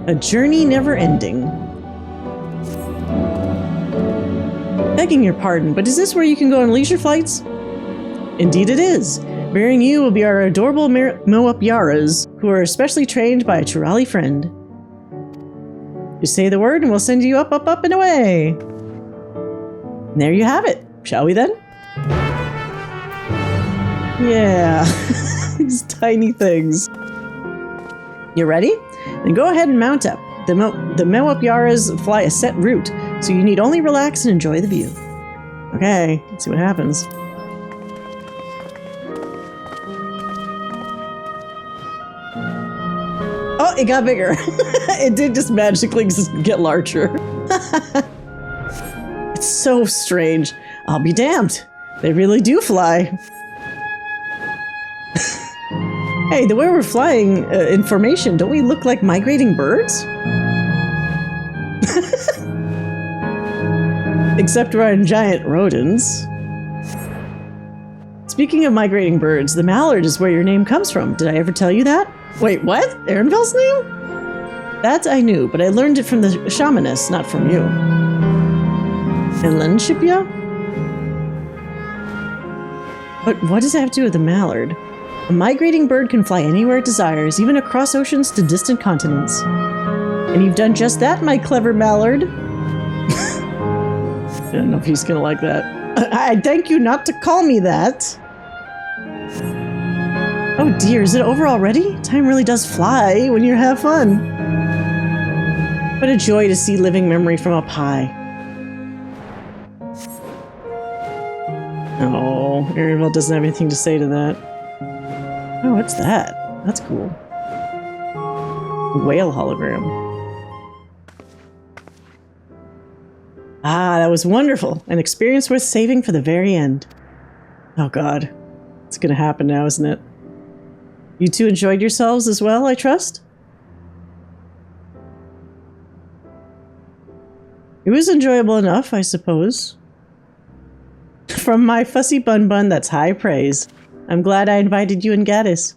A journey never ending. Begging your pardon, but is this where you can go on leisure flights? Indeed it is. Bearing you will be our adorable Moab Yaras, who are especially trained by a Turali friend. You say the word and we'll send you up, up, up, and away. And there you have it. Shall we then? Yeah. These tiny things. You ready? Then go ahead and mount up. The Moab Yaras fly a set route, so you need only relax and enjoy the view. Okay, let's see what happens. Oh, it got bigger. It did just magically just get larger. It's so strange. I'll be damned. They really do fly. Hey, the way we're flying in formation, don't we look like migrating birds? Except we're on giant rodents. Speaking of migrating birds, the mallard is where your name comes from. Did I ever tell you that? Wait, what? Ehrenfeld's name? That I knew, but I learned it from the shamaness, not from you. Elenshipia? But what does that have to do with the mallard? A migrating bird can fly anywhere it desires, even across oceans to distant continents. And you've done just that, my clever mallard. I don't know if he's gonna like that. I thank you not to call me that. Oh dear, is it over already? Time really does fly when you have fun. What a joy to see living memory from up high. Oh, Ehrenfeld doesn't have anything to say to that. Oh, what's that? That's cool. A whale hologram. Ah, that was wonderful. An experience worth saving for the very end. Oh god. It's gonna happen now, isn't it? You two enjoyed yourselves as well, I trust? It was enjoyable enough, I suppose. From my fussy bun-bun, that's high praise. I'm glad I invited you and Gaddis.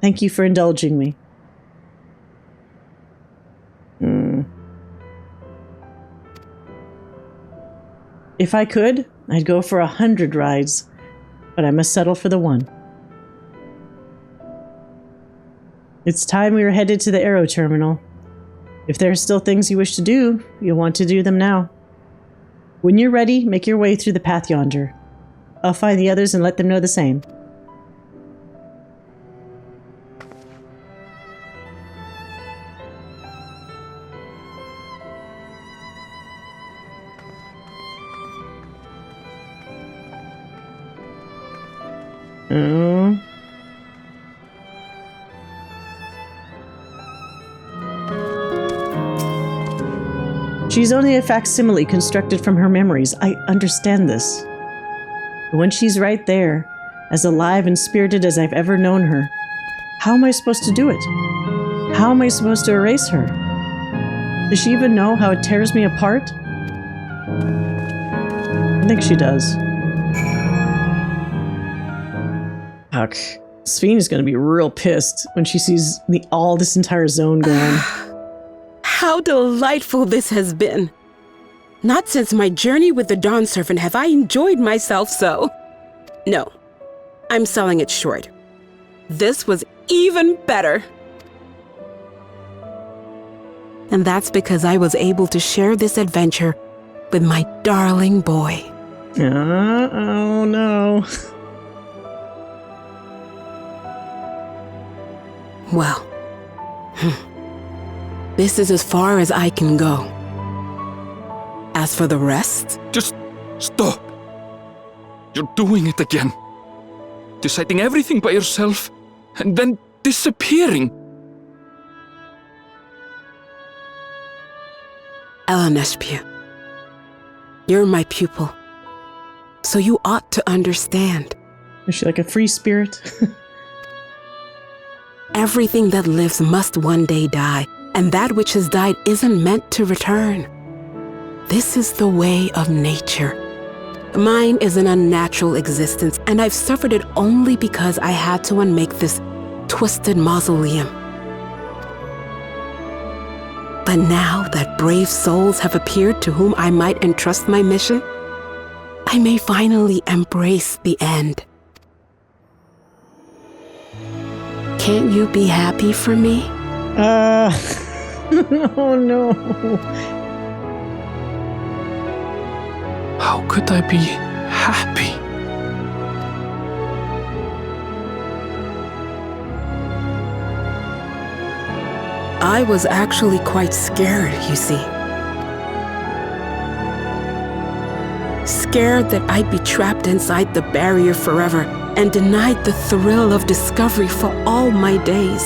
Thank you for indulging me. If I could, I'd go for 100 rides, but I must settle for the one. It's time we were headed to the Aero Terminal. If there are still things you wish to do, you'll want to do them now. When you're ready, make your way through the path yonder. I'll find the others and let them know the same. Oh. She's only a facsimile constructed from her memories. I understand this. But when she's right there, as alive and spirited as I've ever known her, how am I supposed to do it? How am I supposed to erase her? Does she even know how it tears me apart? I think she does. Fuck. Sphene is going to be real pissed when she sees all this entire zone going. How delightful this has been. Not since my journey with the Dawn Servant have I enjoyed myself so. No, I'm selling it short. This was even better. And that's because I was able to share this adventure with my darling boy. Oh no. Well, this is as far as I can go. As for the rest... Just stop. You're doing it again. Deciding everything by yourself, and then disappearing. Elenshipia, you're my pupil, so you ought to understand. Is she like a free spirit? Everything that lives must one day die, and that which has died isn't meant to return. This is the way of nature. Mine is an unnatural existence, and I've suffered it only because I had to unmake this twisted mausoleum. But now that brave souls have appeared to whom I might entrust my mission, I may finally embrace the end. Can't you be happy for me? Oh no. How could I be happy? I was actually quite scared, you see. Scared that I'd be trapped inside the barrier forever and denied the thrill of discovery for all my days.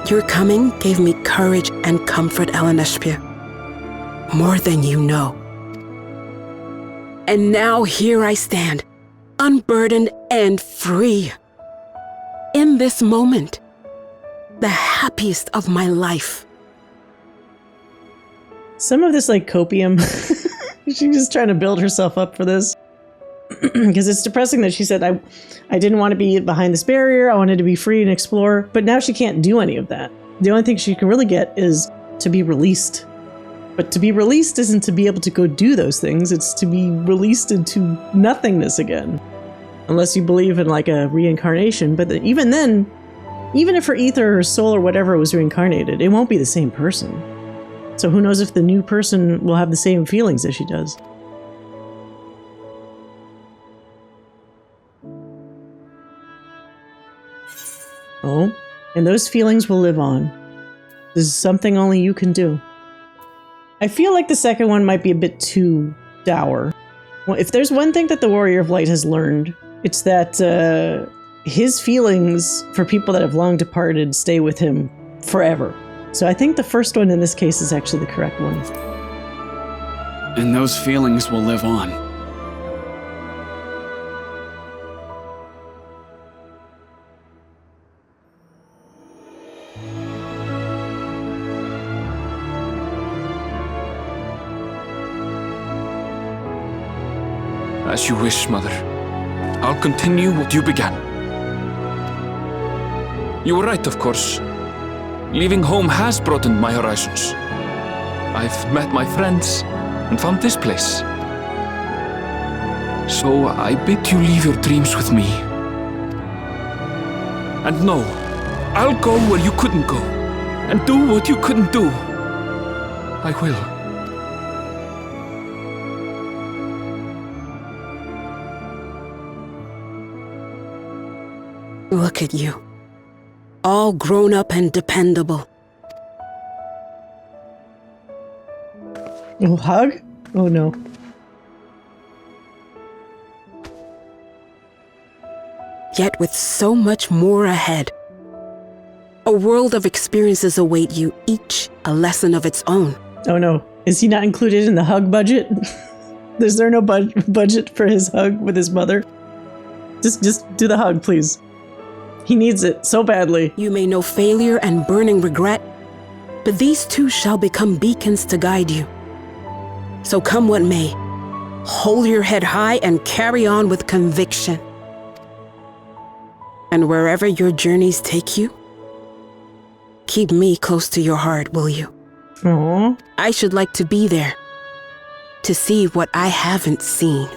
Your coming gave me courage and comfort, Eleneshpia. More than you know. And now here I stand, unburdened and free. In this moment, the happiest of my life. Some of this like copium. She's just trying to build herself up for this. Because it's depressing that she said, I didn't want to be behind this barrier. I wanted to be free and explore. But now she can't do any of that. The only thing she can really get is to be released. But to be released isn't to be able to go do those things. It's to be released into nothingness again. Unless you believe in like a reincarnation. But even then, even if her ether or soul or whatever was reincarnated, it won't be the same person. So who knows if the new person will have the same feelings as she does. Oh, and those feelings will live on. This is something only you can do. I feel like the second one might be a bit too dour. Well, if there's one thing that the Warrior of Light has learned, it's that his feelings for people that have long departed stay with him forever. So I think the first one in this case is actually the correct one. And those feelings will live on. As you wish, Mother. I'll continue what you began. You were right, of course. Leaving home has broadened my horizons. I've met my friends and found this place. So I bid you leave your dreams with me. And no, I'll go where you couldn't go, and do what you couldn't do. I will. Look at you. All grown up and dependable. Oh, hug? Oh no. Yet with so much more ahead. A world of experiences await you, each a lesson of its own. Oh no. Is he not included in the hug budget? Is there no budget for his hug with his mother? Just do the hug, please. He needs it so badly. You may know failure and burning regret, but these two shall become beacons to guide you. So come what may, hold your head high and carry on with conviction. And wherever your journeys take you, keep me close to your heart, will you? Aww. I should like to be there, to see what I haven't seen.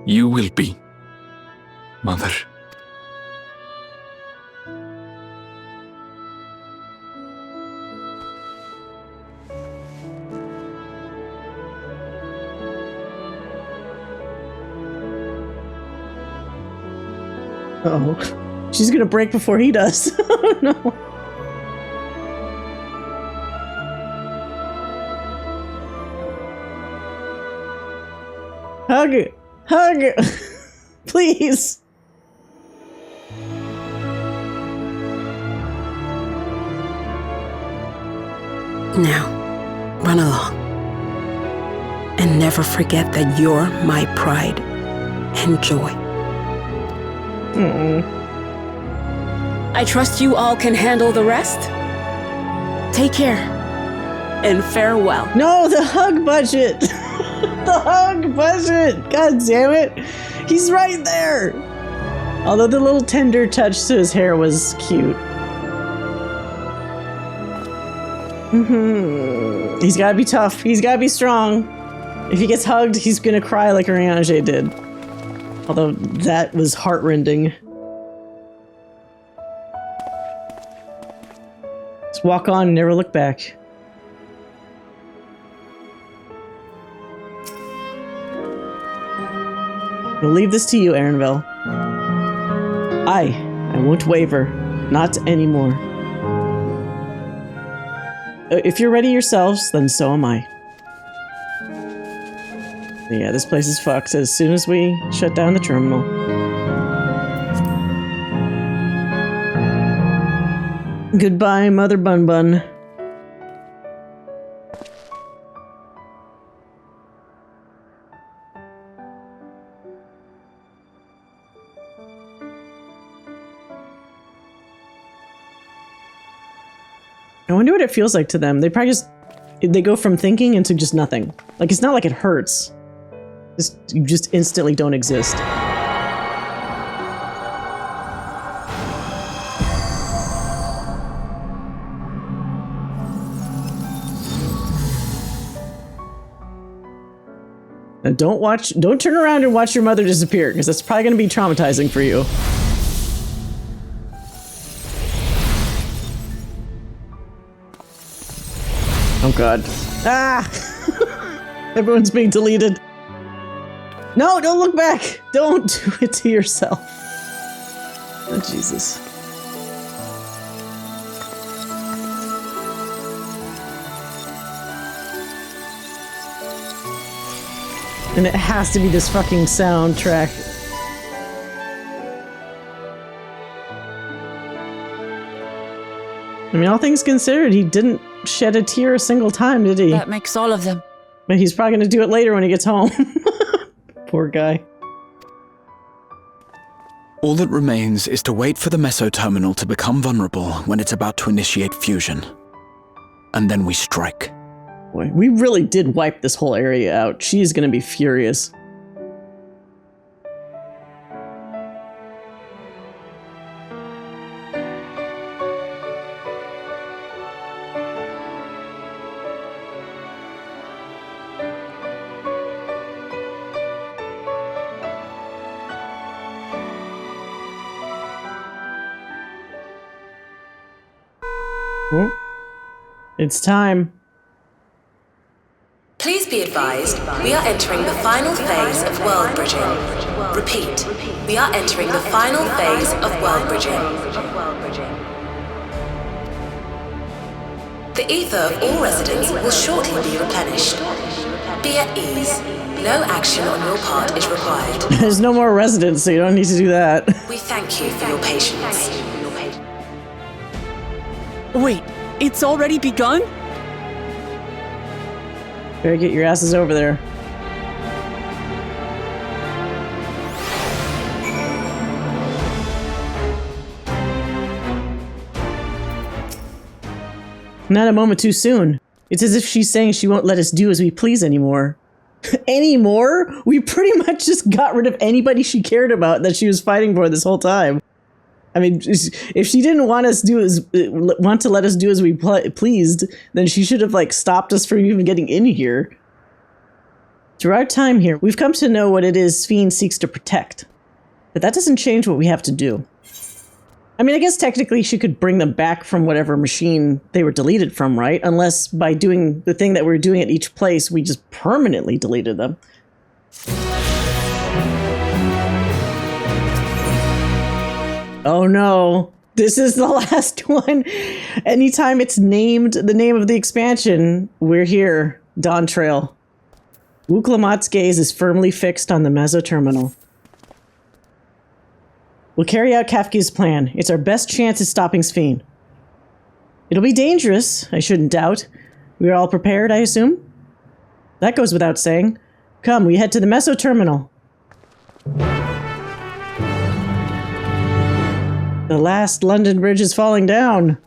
You will be, Mother. Oh, she's gonna break before he does. Oh no. Hug it. Hug it. Please. Now, run along. And never forget that you're my pride and joy. I trust you all can handle the rest. Take care. And farewell. No, the hug budget. The hug budget. God damn it. He's right there. Although the little tender touch to his hair was cute. He's gotta be tough. He's gotta be strong. If he gets hugged, he's gonna cry like Oriange did. Although that was heartrending. Just walk on and never look back. I'll leave this to you, Arenville. I won't waver. Not anymore. If you're ready yourselves, then so am I. Yeah, this place is fucked as soon as we shut down the terminal. Goodbye, Mother Bun Bun. I wonder what it feels like to them. They probably they go from thinking into just nothing. Like, it's not like it hurts. You just instantly don't exist. Now don't turn around and watch your mother disappear, because that's probably going to be traumatizing for you. Oh god. Ah! Everyone's being deleted. No, don't look back! Don't do it to yourself. Oh, Jesus. And it has to be this fucking soundtrack. I mean, all things considered, he didn't shed a tear a single time, did he? That makes all of them. But he's probably going to do it later when he gets home. Poor guy. All that remains is to wait for the meso terminal to become vulnerable when it's about to initiate fusion. And then we strike. Boy, we really did wipe this whole area out. She's going to be furious. It's time. Please be advised, we are entering the final phase of world bridging. Repeat, we are entering the final phase of world bridging. The ether of all residents will shortly be replenished. Be at ease. No action on your part is required. There's no more residents, so you don't need to do that. We thank you for your patience. Wait, it's already begun? Better get your asses over there. Not a moment too soon. It's as if she's saying she won't let us do as we please anymore. Anymore? We pretty much just got rid of anybody she cared about that she was fighting for this whole time. I mean, if she didn't want to let us do as we pleased, then she should have like stopped us from even getting in here. Through our time here, we've come to know what it is Sphene seeks to protect, but that doesn't change what we have to do. I mean, I guess technically she could bring them back from whatever machine they were deleted from, right? Unless by doing the thing that we're doing at each place, we just permanently deleted them. Oh no, this is the last one. Anytime it's named the name of the expansion, we're here. Dawntrail. Wuklamat's gaze is firmly fixed on the meso terminal. We'll carry out Kafka's plan. It's our best chance at stopping Sphene. It'll be dangerous, I shouldn't doubt. We're all prepared, I assume? That goes without saying. Come, we head to the meso terminal. The last London Bridge is falling down.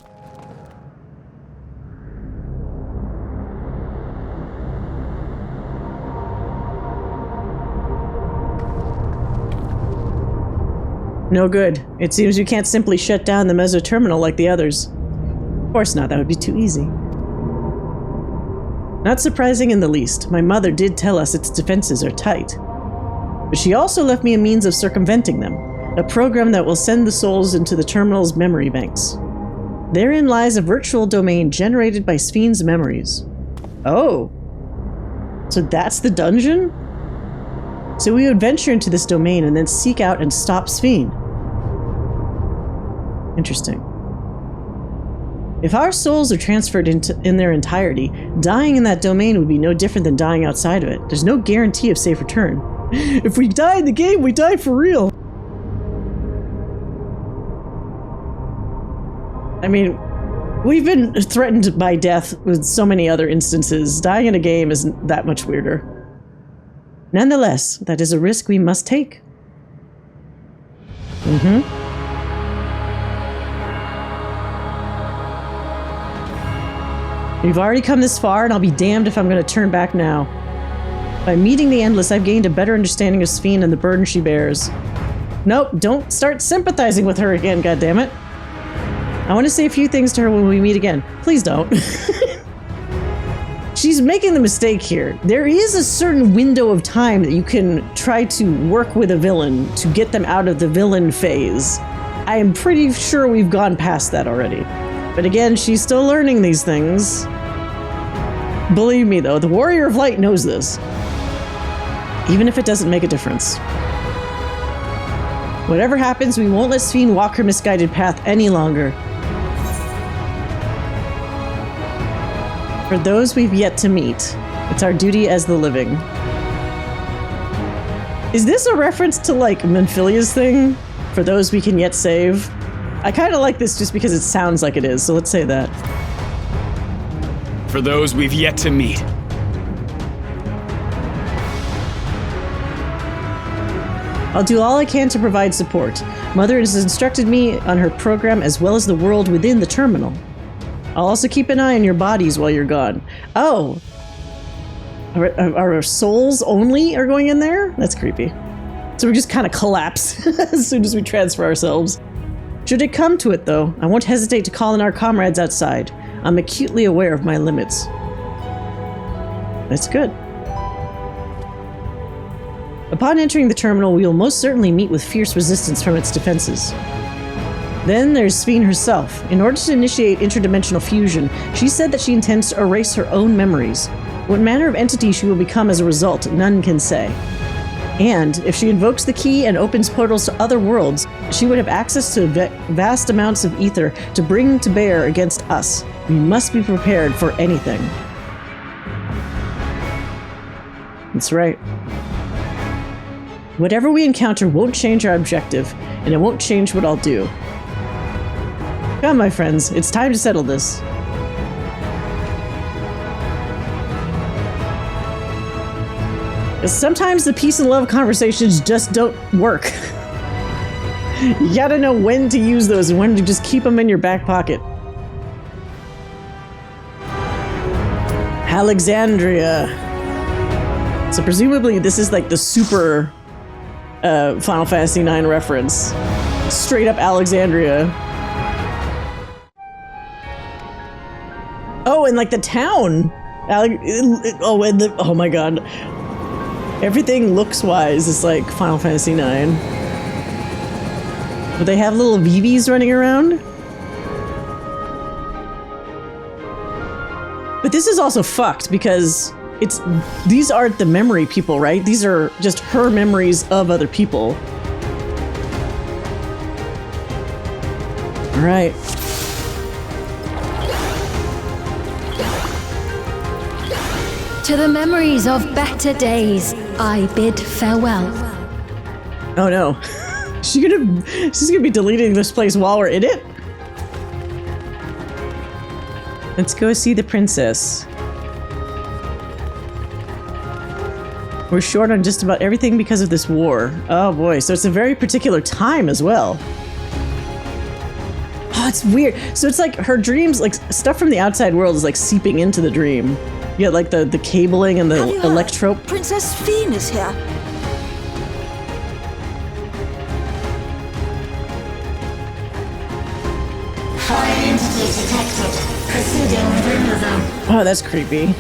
No good. It seems you can't simply shut down the mesoterminal like the others. Of course not, that would be too easy. Not surprising in the least. My mother did tell us its defenses are tight. But she also left me a means of circumventing them. A program that will send the souls into the terminal's memory banks. Therein lies a virtual domain generated by Sphene's memories. Oh. So that's the dungeon? So we would venture into this domain and then seek out and stop Sphene. Interesting. If our souls are transferred in their entirety, dying in that domain would be no different than dying outside of it. There's no guarantee of safe return. If we die in the game, we die for real. I mean, we've been threatened by death with so many other instances. Dying in a game isn't that much weirder. Nonetheless, that is a risk we must take. We've already come this far, and I'll be damned if I'm going to turn back now. By meeting the Endless, I've gained a better understanding of Sphene and the burden she bears. Nope, don't start sympathizing with her again, goddammit. I want to say a few things to her when we meet again. Please don't. She's making the mistake here. There is a certain window of time that you can try to work with a villain to get them out of the villain phase. I am pretty sure we've gone past that already. But again, she's still learning these things. Believe me though, the Warrior of Light knows this. Even if it doesn't make a difference. Whatever happens, we won't let Sphene walk her misguided path any longer. For those we've yet to meet, it's our duty as the living. Is this a reference to, like, Menphilia's thing? For those we can yet save? I kind of like this just because it sounds like it is, so let's say that. For those we've yet to meet. I'll do all I can to provide support. Mother has instructed me on her program as well as the world within the terminal. I'll also keep an eye on your bodies while you're gone. Oh! Our souls only are going in there? That's creepy. So we just kind of collapse as soon as we transfer ourselves. Should it come to it, though, I won't hesitate to call in our comrades outside. I'm acutely aware of my limits. That's good. Upon entering the terminal, we will most certainly meet with fierce resistance from its defenses. Then there's Sphene herself. In order to initiate interdimensional fusion, she said that she intends to erase her own memories. What manner of entity she will become as a result, none can say. And if she invokes the key and opens portals to other worlds, she would have access to vast amounts of ether to bring to bear against us. We must be prepared for anything. That's right. Whatever we encounter won't change our objective, and it won't change what I'll do. Come, my friends, it's time to settle this. Sometimes the peace and love conversations just don't work. You gotta know when to use those and when to just keep them in your back pocket. Alexandria. So presumably this is like the super Final Fantasy IX reference. Straight up Alexandria. Oh, and like the town. Oh my god. Everything looks-wise is like Final Fantasy IX. But they have little VVs running around. But this is also fucked because these aren't the memory people, right? These are just her memories of other people. All right. To the memories of better days, I bid farewell. Oh no. She's gonna be deleting this place while we're in it? Let's go see the princess. We're short on just about everything because of this war. Oh boy, so it's a very particular time as well. Oh, it's weird. So it's like her dreams, like stuff from the outside world is like seeping into the dream. You got like the cabling and the electrope. Princess Sphene is here. Oh, that's creepy.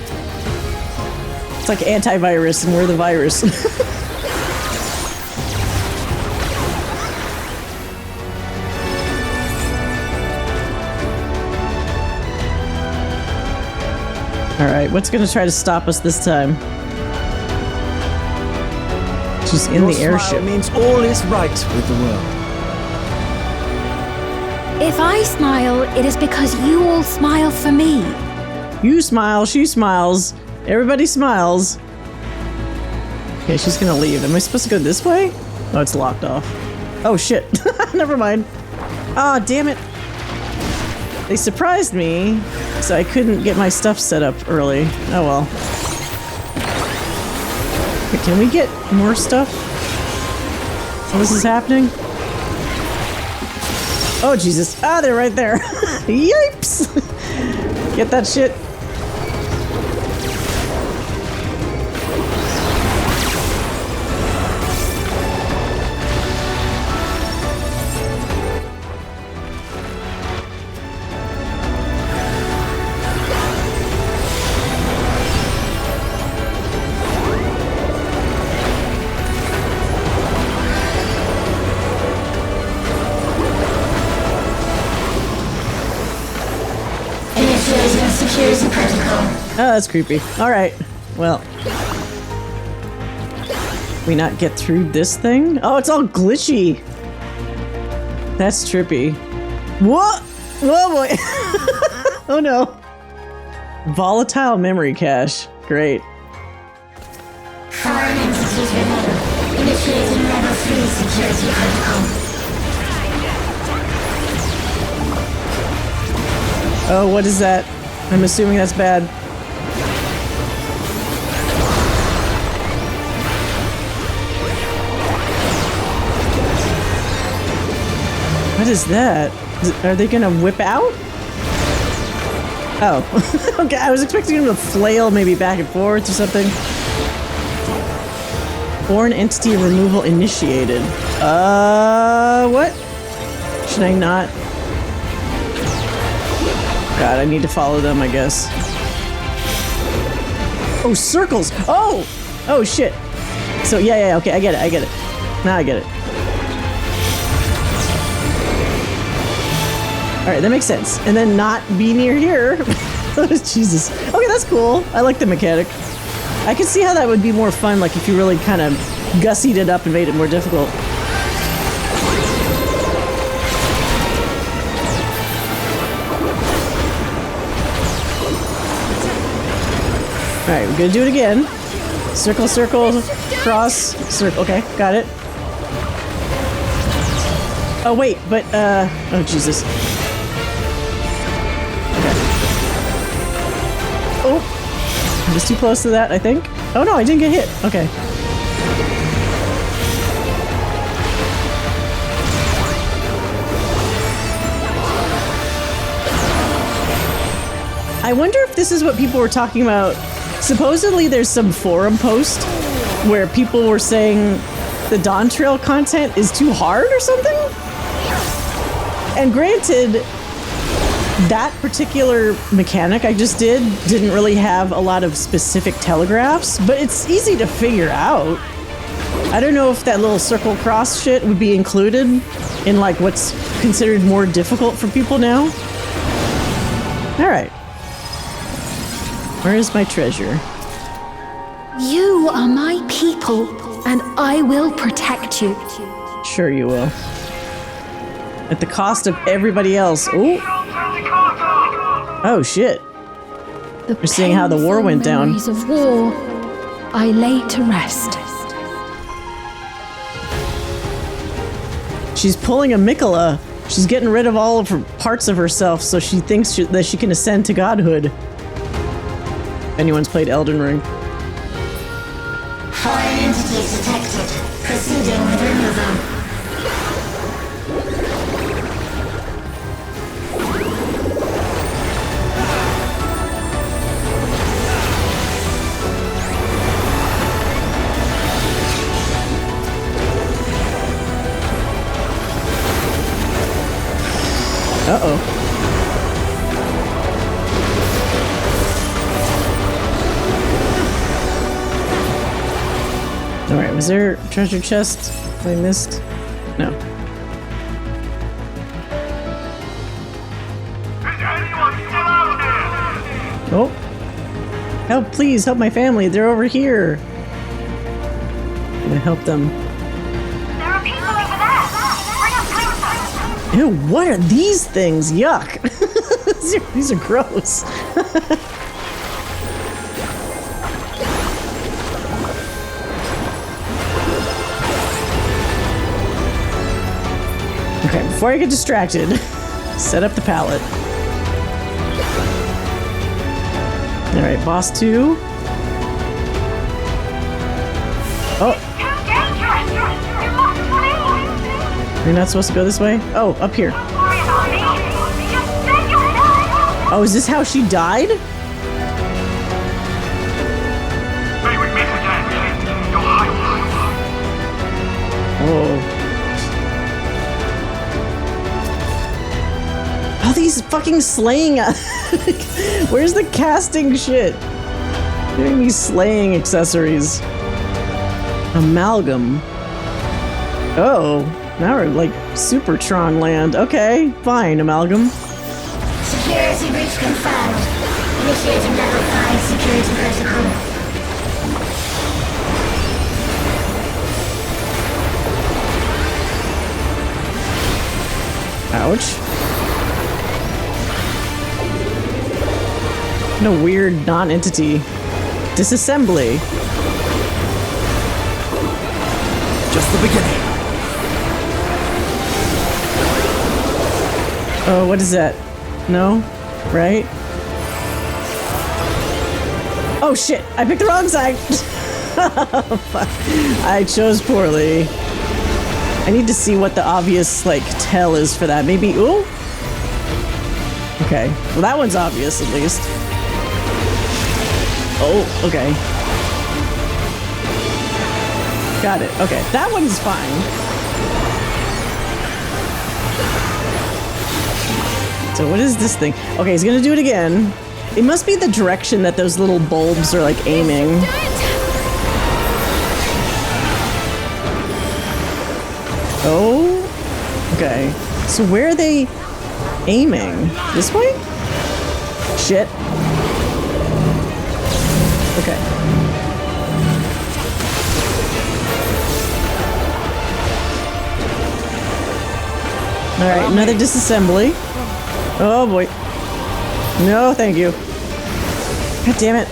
It's like antivirus and we're the virus. Alright, what's gonna try to stop us this time? She's in the airship. Means all is right with the world. If I smile, it is because you all smile for me. You smile, she smiles. Everybody smiles. Okay, she's gonna leave. Am I supposed to go this way? Oh, it's locked off. Oh shit. Never mind. Ah, damn it. They surprised me, so I couldn't get my stuff set up early. Oh well. Okay, can we get more stuff? So this is happening? Oh Jesus. Ah, they're right there. Yipes! Get that shit. Oh, that's creepy. Alright. Well. We not get through this thing? Oh, it's all glitchy. That's trippy. What? Whoa, boy. Oh no. Volatile memory cache. Great. Foreign entities remaining. Initiating level 3 security protocol. Oh, what is that? I'm assuming that's bad. What is that? Are they gonna whip out? Oh. Okay, I was expecting them to flail maybe back and forth or something. Foreign entity removal initiated. What? Should I not? God, I need to follow them, I guess. Oh, circles! Oh! Oh, shit. So, yeah, okay, I get it. Now I get it. Alright, that makes sense. And then not be near here. Jesus. Okay, that's cool. I like the mechanic. I can see how that would be more fun, like if you really kind of gussied it up and made it more difficult. Alright, we're gonna do it again. Circle, circle, cross, circle. Okay, got it. Oh, wait, but, oh, Jesus. Okay. Oh! I'm just too close to that, I think. Oh, no, I didn't get hit. Okay. I wonder if this is what people were talking about. Supposedly there's some forum post where people were saying the Dawntrail content is too hard or something? And granted, that particular mechanic I just didn't really have a lot of specific telegraphs, but it's easy to figure out. I don't know if that little circle cross shit would be included in like what's considered more difficult for people now. Alright. Where is my treasure? You are my people, and I will protect you. Sure you will. At the cost of everybody else. Ooh. Oh shit. We're seeing how the war went down. Memories of war, I lay to rest. She's pulling a Mikola. She's getting rid of all of her parts of herself so she thinks that she can ascend to godhood. If anyone's played Elden Ring. Foreign entities detected. Proceeding with removal. Uh-oh. Alright, was there a treasure chest I missed? No. Oh. Help, please, help my family. They're over here. I'm gonna help them. There are people over there. Bring us closer. Ew, what are these things? Yuck. These are gross. Okay, before I get distracted, set up the pallet. Alright, boss 2. Oh! You're not supposed to go this way? Oh, up here. Oh, is this how she died? Oh. All these fucking slaying. Where's the casting shit? Giving me slaying accessories. Amalgam. Oh, now we're like Supertron land. Okay, fine, Amalgam. Security breach confirmed. Initiating level 5 security protocol. Ouch. No weird non-entity. Disassembly. Just the beginning. Oh, what is that? No? Right? Oh shit! I picked the wrong side! I chose poorly. I need to see what the obvious, like, tell is for that. Maybe, ooh? Okay. Well, that one's obvious, at least. Oh, okay. Got it. Okay. That one's fine. So what is this thing? Okay, he's gonna do it again. It must be the direction that those little bulbs are, like, aiming. Oh, okay. So where are they aiming? This way? Shit. Okay. Alright, another disassembly. Oh boy. No, thank you. God damn it.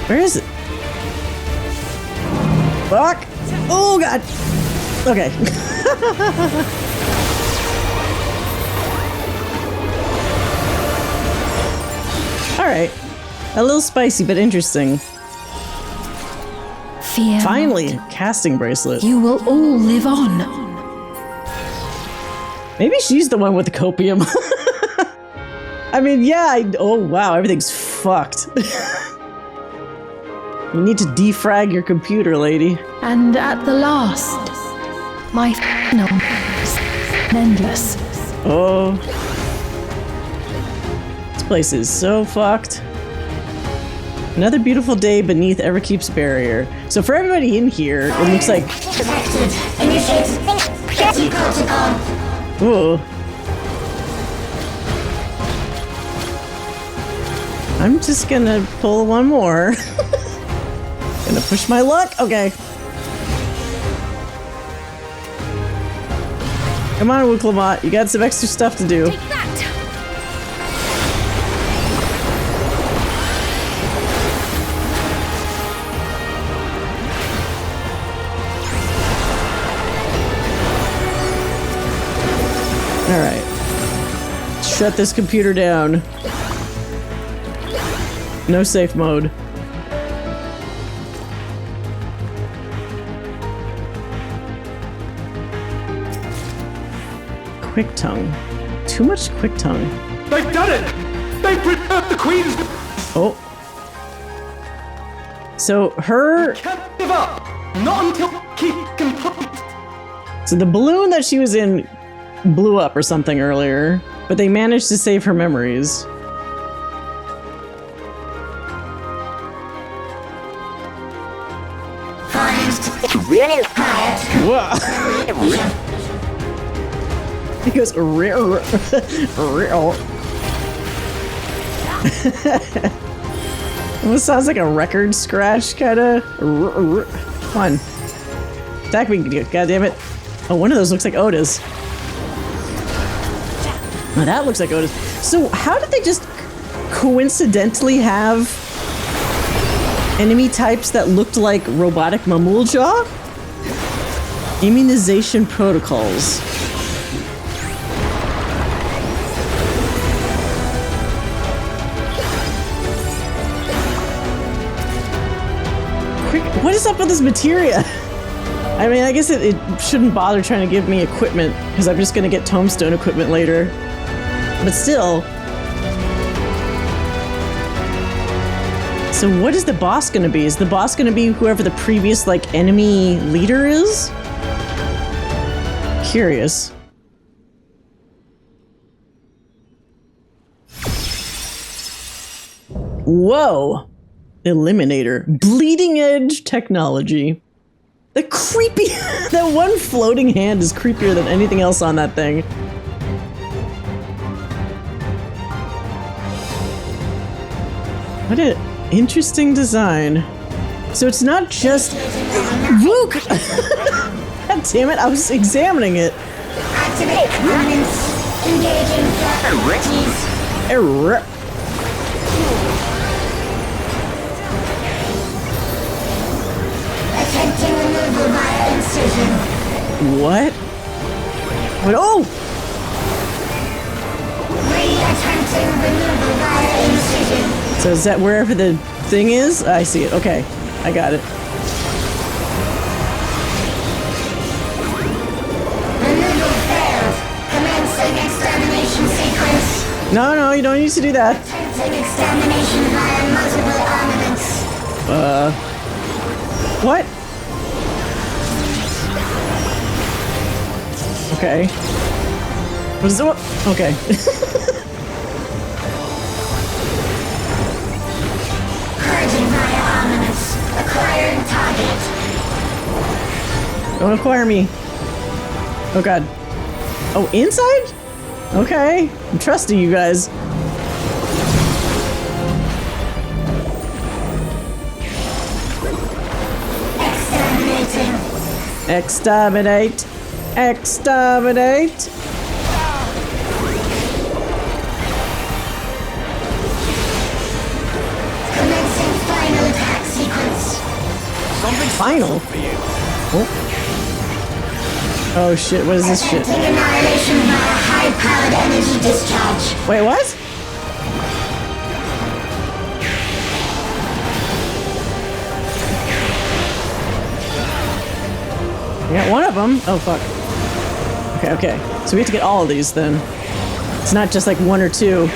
Where is it? Fuck! Oh god! Okay. Alright. A little spicy, but interesting. Fear Finally, not. casting bracelet. You will all live on. Maybe she's the one with the copium. I mean, yeah, oh wow, everything's fucked. You need to defrag your computer, lady. And at the last, my final is endless. Oh. This place is so fucked. Another beautiful day beneath Everkeep's barrier. So for everybody in here, it looks like... Detected. Initiate security protocol. Ooh. I'm just gonna pull one more. Gonna push my luck? Okay. Come on, Wuklamot. You got some extra stuff to do. Take that! Alright. Shut this computer down. No safe mode. Quick tongue. Too much quick tongue. They've done it! They've prepared the Queen's... Oh. So her... Can't give up! Not until keep complete! So the balloon that she was in blew up or something earlier, but they managed to save her memories. Whoa. He goes, almost sounds like a record scratch, kinda. Come on. Attack me, goddammit. Oh, one of those looks like Otis. Oh, that looks like Otis. So, how did they just coincidentally have enemy types that looked like robotic Mamuljaw? Immunization protocols. What is up with this materia? I mean, I guess it shouldn't bother trying to give me equipment, because I'm just going to get tombstone equipment later. But still. So what is the boss going to be? Is the boss going to be whoever the previous, like, enemy leader is? Curious. Whoa! Eliminator. Bleeding edge technology. The creepy... that one floating hand is creepier than anything else on that thing. What an interesting design. So it's not just... Luke! God damn it, I was examining it. Activate components. Engaging Error. Attempting removal via incision. What? What? Oh! Attempting removal via incision. So is that wherever the thing is? I see it. Okay. I got it. Removal failed. Commencing extermination sequence. No, you don't need to do that. Attempting extermination via multiple armaments. What? Okay. What is it? Okay. Purging via armaments. Acquiring target. Don't acquire me. Oh god. Oh, inside? Okay. I'm trusting you guys. Exterminating. Exterminate. Exterminate. Commencing final attack sequence. Final? Oh shit, what is this shit? Attempting annihilation via high-powered energy discharge. Wait, what? I got one of them. Oh, fuck. Okay. So we have to get all of these then. It's not just like one or two.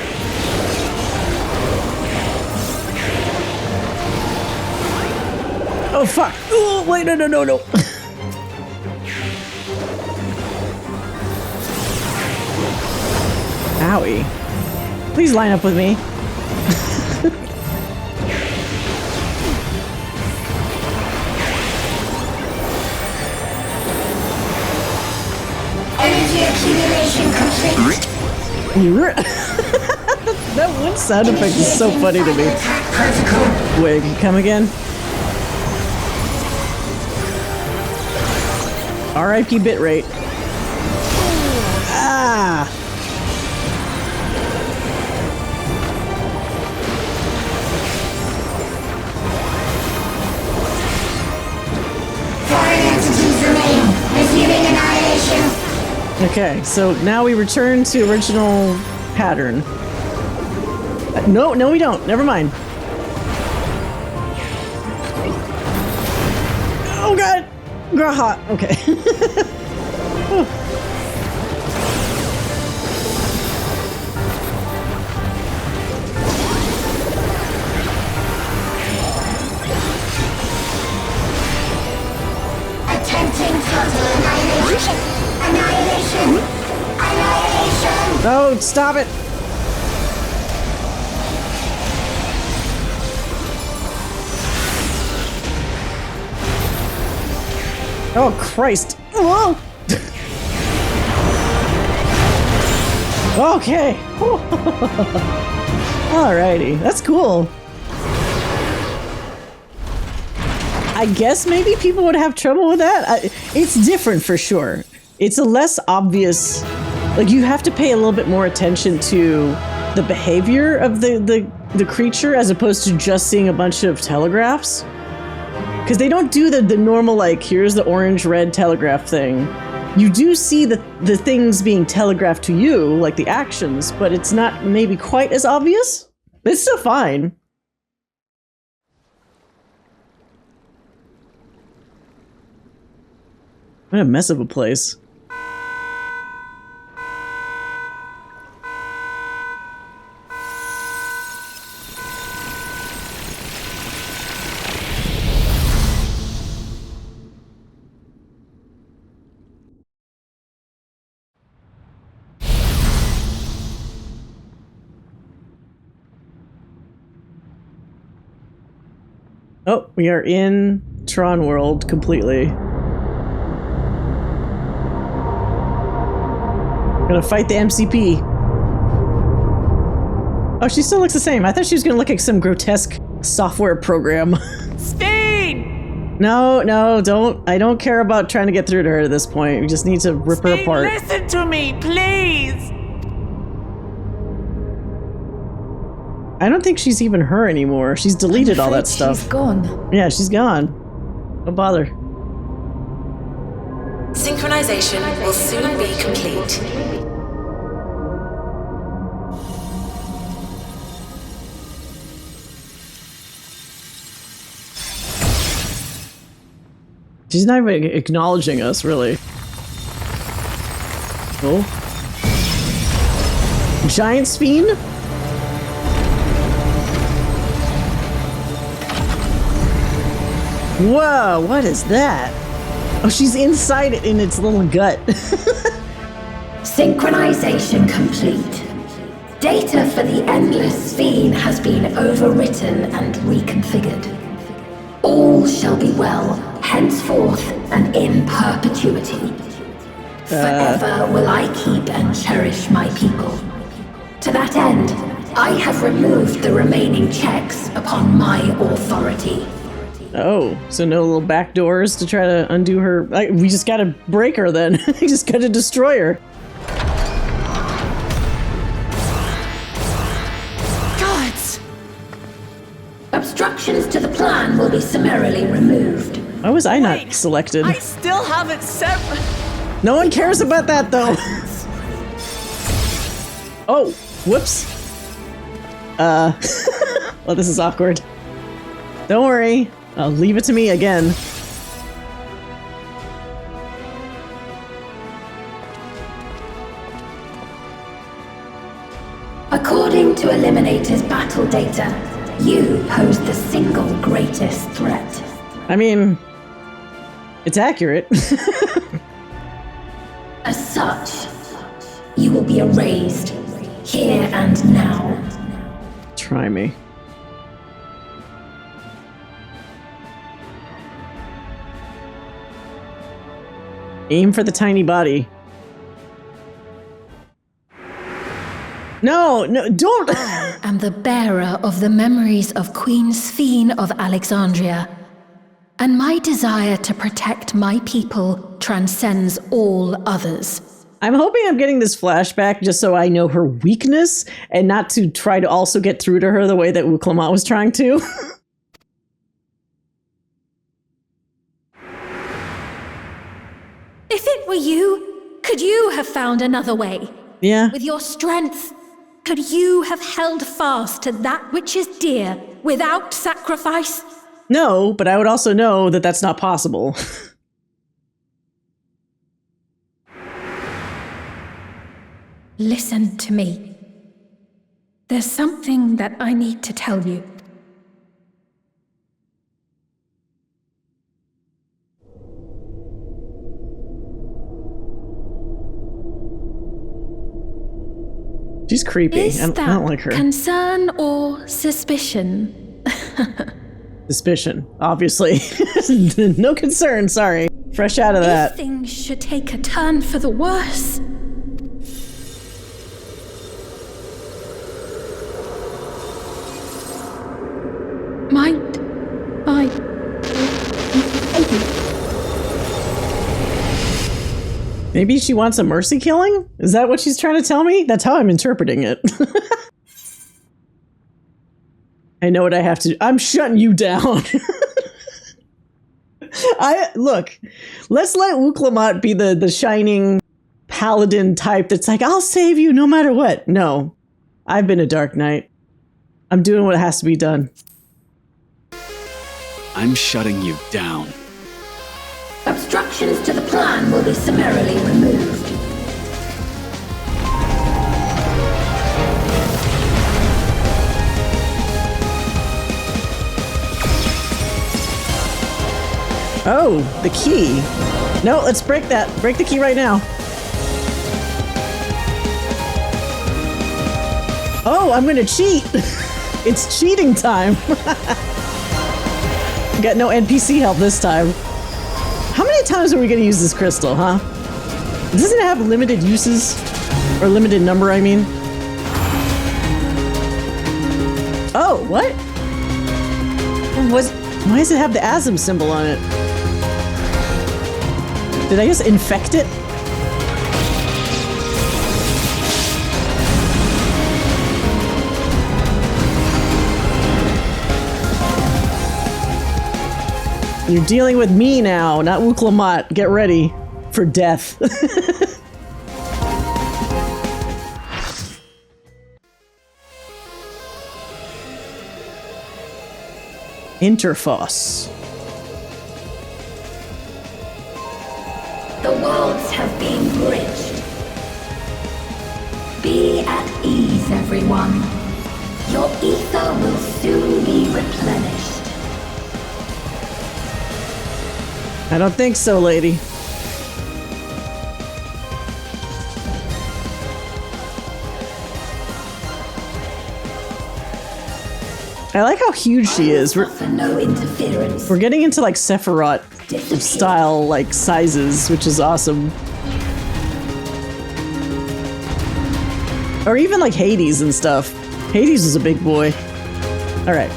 Oh, fuck. Oh, wait, no. Owie. Please line up with me. Energy accumulation complete. That one sound effect is so funny to me. Wait, can you come again? RIP bitrate. Ah! Foreign entities remain. Resuming annihilation. Okay, so now we return to original pattern. No, we don't. Never mind. Oh god! Graha. Okay. Attempting total annihilation. Annihilation. No, stop it! Oh, Christ. Whoa! Okay. Alrighty. That's cool. I guess maybe people would have trouble with that. It's different for sure. It's a less obvious... Like, you have to pay a little bit more attention to the behavior of the creature as opposed to just seeing a bunch of telegraphs. Because they don't do the normal, like, here's the orange-red telegraph thing. You do see the things being telegraphed to you, like the actions, but it's not maybe quite as obvious. But it's still fine. What a mess of a place. Oh, we are in Tron World completely. Gonna fight the MCP. Oh, she still looks the same. I thought she was gonna look like some grotesque software program. Sphene! No, don't. I don't care about trying to get through to her at this point. We just need to rip her apart. Listen to me, please! I don't think she's even her anymore. She's deleted all that stuff. She's gone. Yeah, she's gone. Don't bother. Synchronization will soon be complete. She's not even acknowledging us, really. Oh. Giant Sphene? Whoa, what is that? Oh, she's inside it in its little gut. Synchronization complete. Data for the Endless Sphene has been overwritten and reconfigured. All shall be well, henceforth and in perpetuity. Forever will I keep and cherish my people. To that end, I have removed the remaining checks upon my authority. Oh, so no little back doors to try to undo her. We just gotta break her then. We just gotta destroy her. Gods! Obstructions to the plan will be summarily removed. Why was I not selected? I still haven't separate. No one cares about that though. Oh, whoops. Well, this is awkward. Don't worry. I'll leave it to me again. According to Eliminator's battle data, you pose the single greatest threat. I mean, it's accurate. As such, you will be erased, here and now. Try me. Aim for the tiny body. No, don't! I am the bearer of the memories of Queen Sphene of Alexandria, and my desire to protect my people transcends all others. I'm hoping I'm getting this flashback just so I know her weakness, and not to try to also get through to her the way that Uklamat was trying to. If it were you, could you have found another way? Yeah. With your strength, could you have held fast to that which is dear without sacrifice? No, but I would also know that that's not possible. Listen to me. There's something that I need to tell you. She's creepy. Is I don't like her. concern or suspicion? Suspicion, obviously. No concern, sorry. Fresh out of that. If things should take a turn for the worse. Might I? Maybe she wants a mercy killing? Is that what she's trying to tell me? That's how I'm interpreting it. I know what I have to do. I'm shutting you down. Look, let's let Uklamat be the shining paladin type that's like, I'll save you no matter what. No, I've been a Dark Knight. I'm doing what has to be done. I'm shutting you down. Obstructions to the plan will be summarily removed. Oh, the key. No, let's break that. Break the key right now. Oh, I'm gonna cheat. It's cheating time. Got no NPC help this time. How many times are we gonna use this crystal, huh? Doesn't it have limited uses? Or limited number, I mean? Oh, what? Why does it have the ASM symbol on it? Did I just infect it? You're dealing with me now, not Uklamat. Get ready for death. Interphos. The worlds have been bridged. Be at ease, everyone. Your ether will soon be replenished. I don't think so, lady. I like how huge she is. No interference. We're getting into like Sephiroth style like sizes, which is awesome. Or even like Hades and stuff. Hades is a big boy. All right.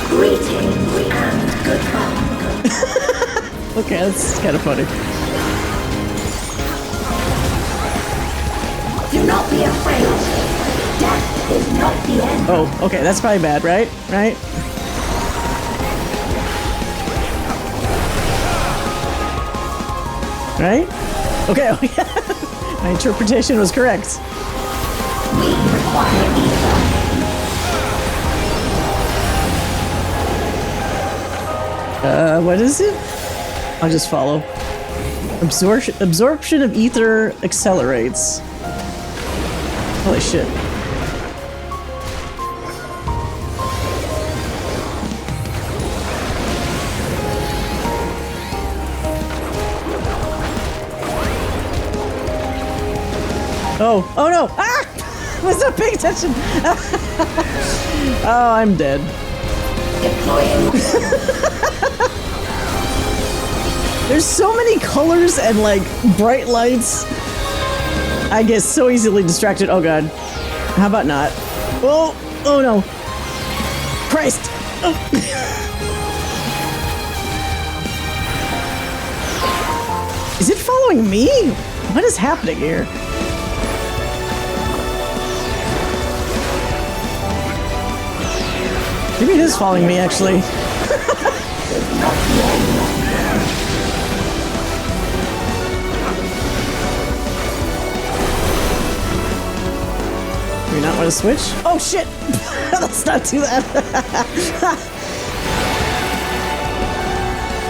Greetings and goodbye. Okay, that's kind of funny. Do not be afraid. Death is not the end. Oh, okay, that's probably bad, right? Right? Right? Okay, oh yeah. My interpretation was correct. We require ether. What is it? I'll just follow. Absorption of ether accelerates. Holy shit. Oh, oh no! Ah! Was not paying attention! Oh, I'm dead. There's so many colors and like bright lights. I get so easily distracted. Oh god. How about not? Oh, oh no. Christ. Oh. Is it following me? What is happening here? Maybe it is following me, actually. Do you not want to switch? Oh shit! Let's not do that.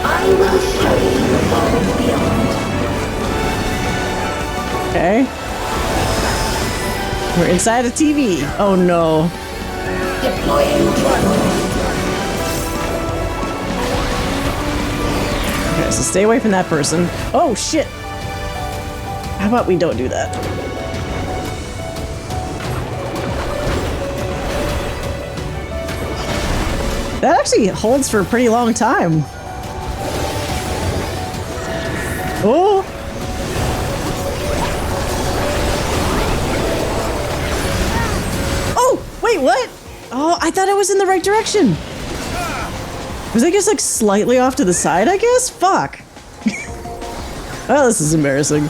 I will show you the world beyond. Okay. We're inside a TV. Oh no. Deploying drone. Okay, so stay away from that person. Oh shit! How about we don't do that? That actually holds for a pretty long time. Oh! Oh! Wait, what? Oh, I thought I was in the right direction. Was I just like slightly off to the side, I guess? Fuck. Well, this is embarrassing.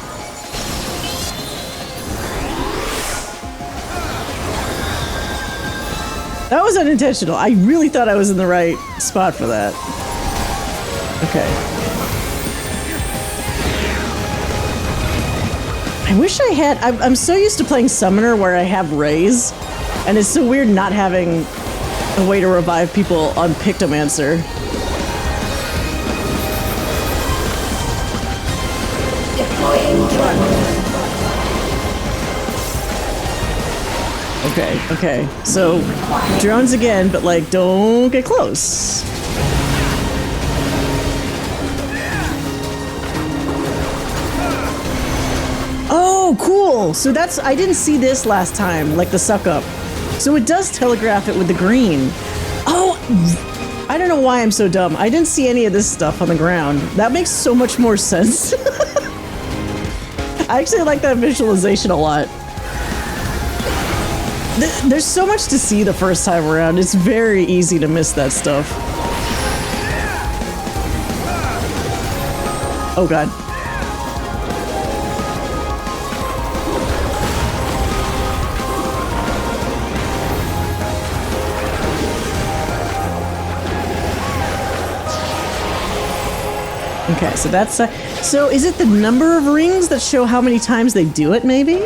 That was unintentional. I really thought I was in the right spot for that. Okay. I wish I had... I'm so used to playing Summoner where I have Raise, and it's so weird not having a way to revive people on Pictomancer. Okay. So, drones again, but like, don't get close. Oh, cool! So that's... I didn't see this last time, like the suck up. So it does telegraph it with the green. Oh! I don't know why I'm so dumb. I didn't see any of this stuff on the ground. That makes so much more sense. I actually like that visualization a lot. There's so much to see the first time around. It's very easy to miss that stuff. Oh god. Okay, so that's... so is it the number of rings that show how many times they do it, maybe?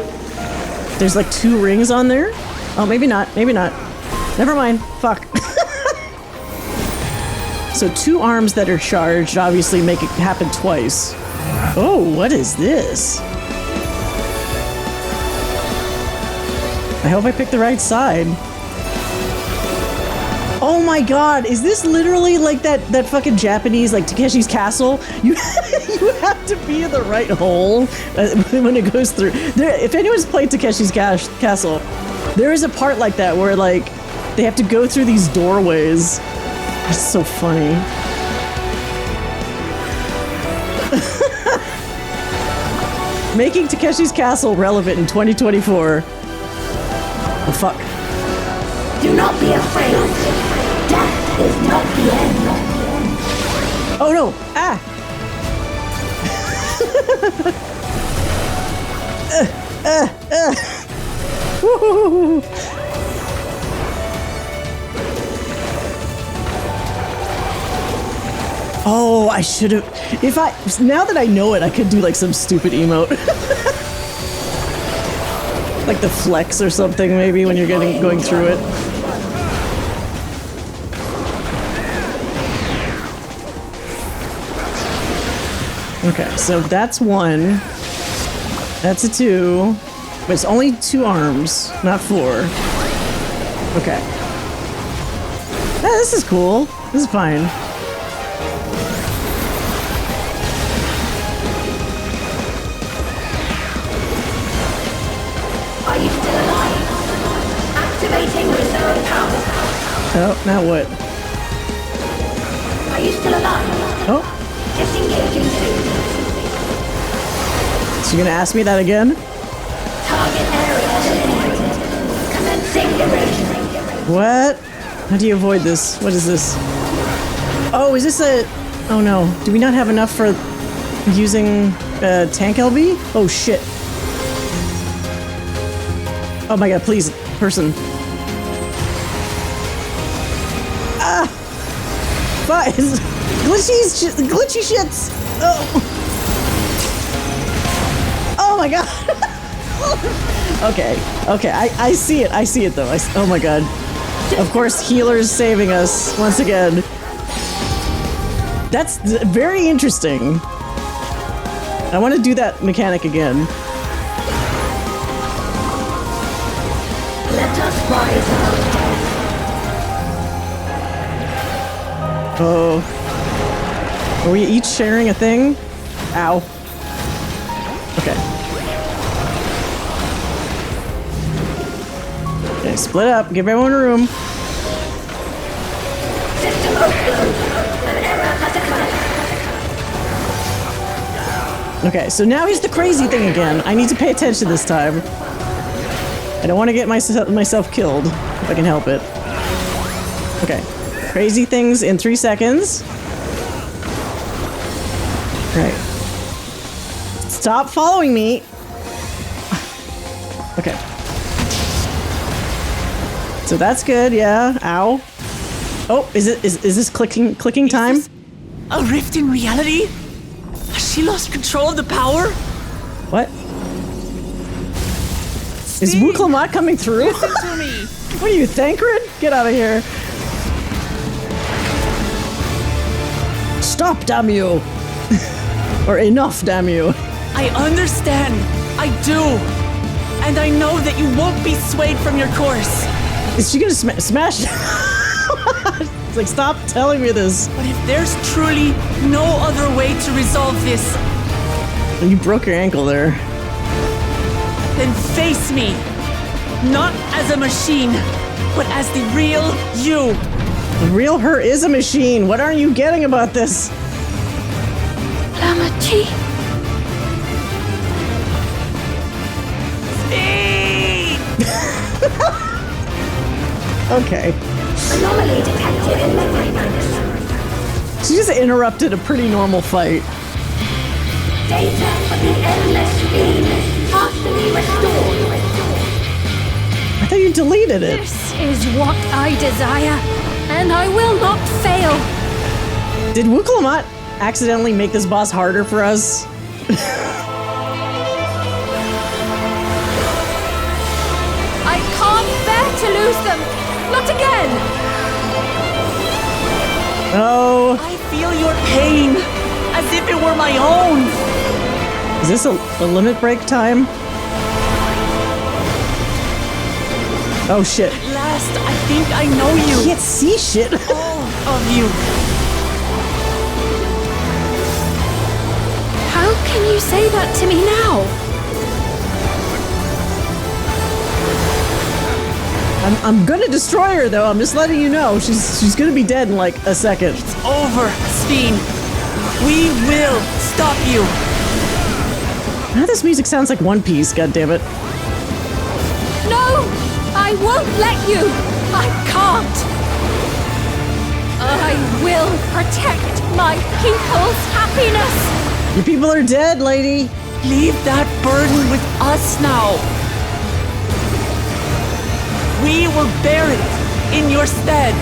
There's like 2 rings on there? Oh, maybe not. Maybe not. Never mind. Fuck. So 2 arms that are charged obviously make it happen twice. Oh, what is this? I hope I picked the right side. Oh my god, is this literally like that fucking Japanese, like Takeshi's Castle? You have to be in the right hole when it goes through. If anyone's played Takeshi's Castle, there is a part like that where like they have to go through these doorways. It's so funny. Making Takeshi's Castle relevant in 2024. Oh fuck. Do not be afraid. Death is not the end. Oh no! Ah! Woo-hoo-hoo-hoo. Oh, I should have... now that I know it, I could do like some stupid emote. Like the flex or something, maybe, when you're going through it. Okay, so that's 1. That's a 2. But it's only 2 arms, not 4. Okay. Ah, this is cool. This is fine. Are you still alive? Activating reserve power. Oh, now what? Are you still alive? Oh. Disengaging soon. So you're gonna ask me that again? Target area eliminated. Commencing erasure. What? How do you avoid this? What is this? Oh, is this a... Oh no. Do we not have enough for using tank LB? Oh shit. Oh my god, please, person. Ah! Fuck! Glitchy shits! Oh! Oh my god! Okay, I see it though. Oh my god. Of course, healer's saving us once again. That's very interesting. I want to do that mechanic again. Let us rise up. Oh. Are we each sharing a thing? Ow. Okay. Okay, split up. Give everyone room. Okay, so now he's the crazy thing again. I need to pay attention this time. I don't want to get myself killed, if I can help it. Okay. Crazy things in 3 seconds. Right. Stop following me. Okay. So that's good, yeah. Ow. Oh, is this clicking time? Is this a rift in reality? Has she lost control of the power? What? Is Wuklamat coming through? Listen to me. What are you, Thancred? Get out of here. Stop, damn you. Or enough, damn you. I understand. I do. And I know that you won't be swayed from your course. Is she gonna smash? It's like, stop telling me this. But if there's truly no other way to resolve this, You broke your ankle there. then face me. Not as a machine, but as the real you. The real her is a machine. What aren't you getting about this? Lamachi. Okay. Anomaly detected in memory banks. She just interrupted a pretty normal fight. Data for the endless Sphene partially restored. I thought you deleted it. This is what I desire, and I will not fail. Did Wuklamat accidentally make this boss harder for us? I can't bear to lose them. Not again. Oh. I feel your pain, as if it were my own. Is this a limit break time? Oh shit. At last, I think I know you. I can't see shit. All of you. How can you say that to me now? I'm gonna destroy her though. I'm just letting you know. She's gonna be dead in like a second. It's over, Sphene. We will stop you. Now this music sounds like One Piece, goddammit. No! I won't let you! I can't! I will protect my people's happiness! Your people are dead, lady. Leave that burden with us now. We will bear it in your stead.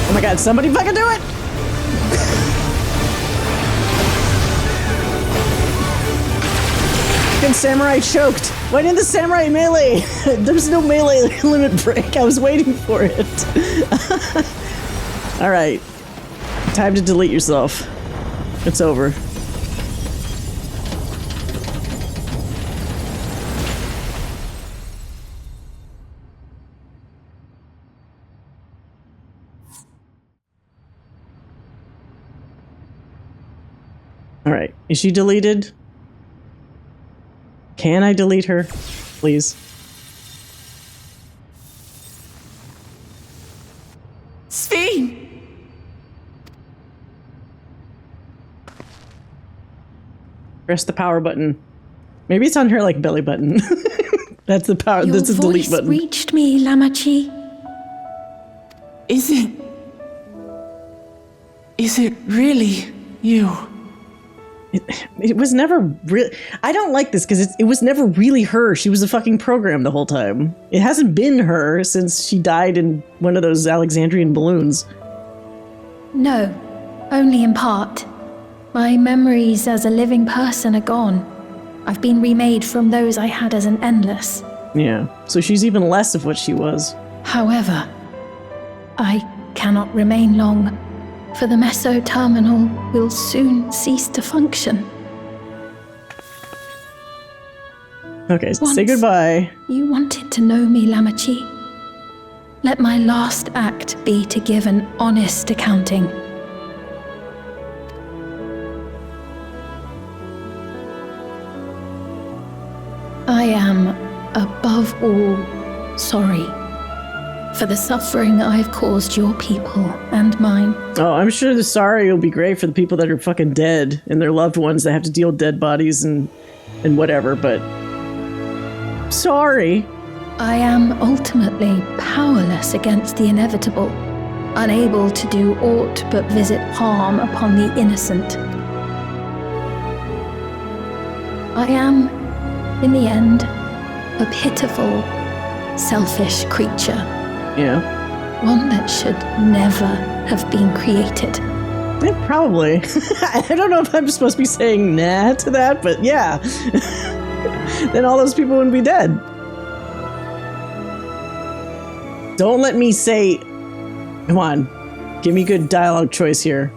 Oh my god, somebody fucking do it! Fucking samurai choked. Why didn't the samurai melee? There's no melee limit break. I was waiting for it. Alright. Time to delete yourself. It's over. Alright. Is she deleted? Can I delete her? Please. Sphene! Press the power button. Maybe it's on her like belly button. That's the power. Your That's the delete voice button. reached me, Lamachi. Is it really you? It was never really. I don't like this because it was never really her. She was a fucking program the whole time. It hasn't been her since she died in one of those Alexandrian balloons. No, only in part. My memories as a living person are gone. I've been remade from those I had as an endless. Yeah, so she's even less of what she was. However, I cannot remain long, for the Meso terminal will soon cease to function. Okay, say Once goodbye. You wanted to know me, Lamachi. Let my last act be to give an honest accounting. above all, sorry for the suffering I've caused your people and mine. Oh, I'm sure the sorry will be great for the people that are fucking dead and their loved ones that have to deal with dead bodies and whatever, but sorry. I am ultimately powerless against the inevitable, unable to do aught but visit harm upon the innocent. I am, in the end, a pitiful, selfish creature. Yeah. One that should never have been created. Yeah, probably. I don't know if I'm supposed to be saying nah to that, but yeah. Then all those people wouldn't be dead. Don't let me say... Come on. Give me a good dialogue choice here.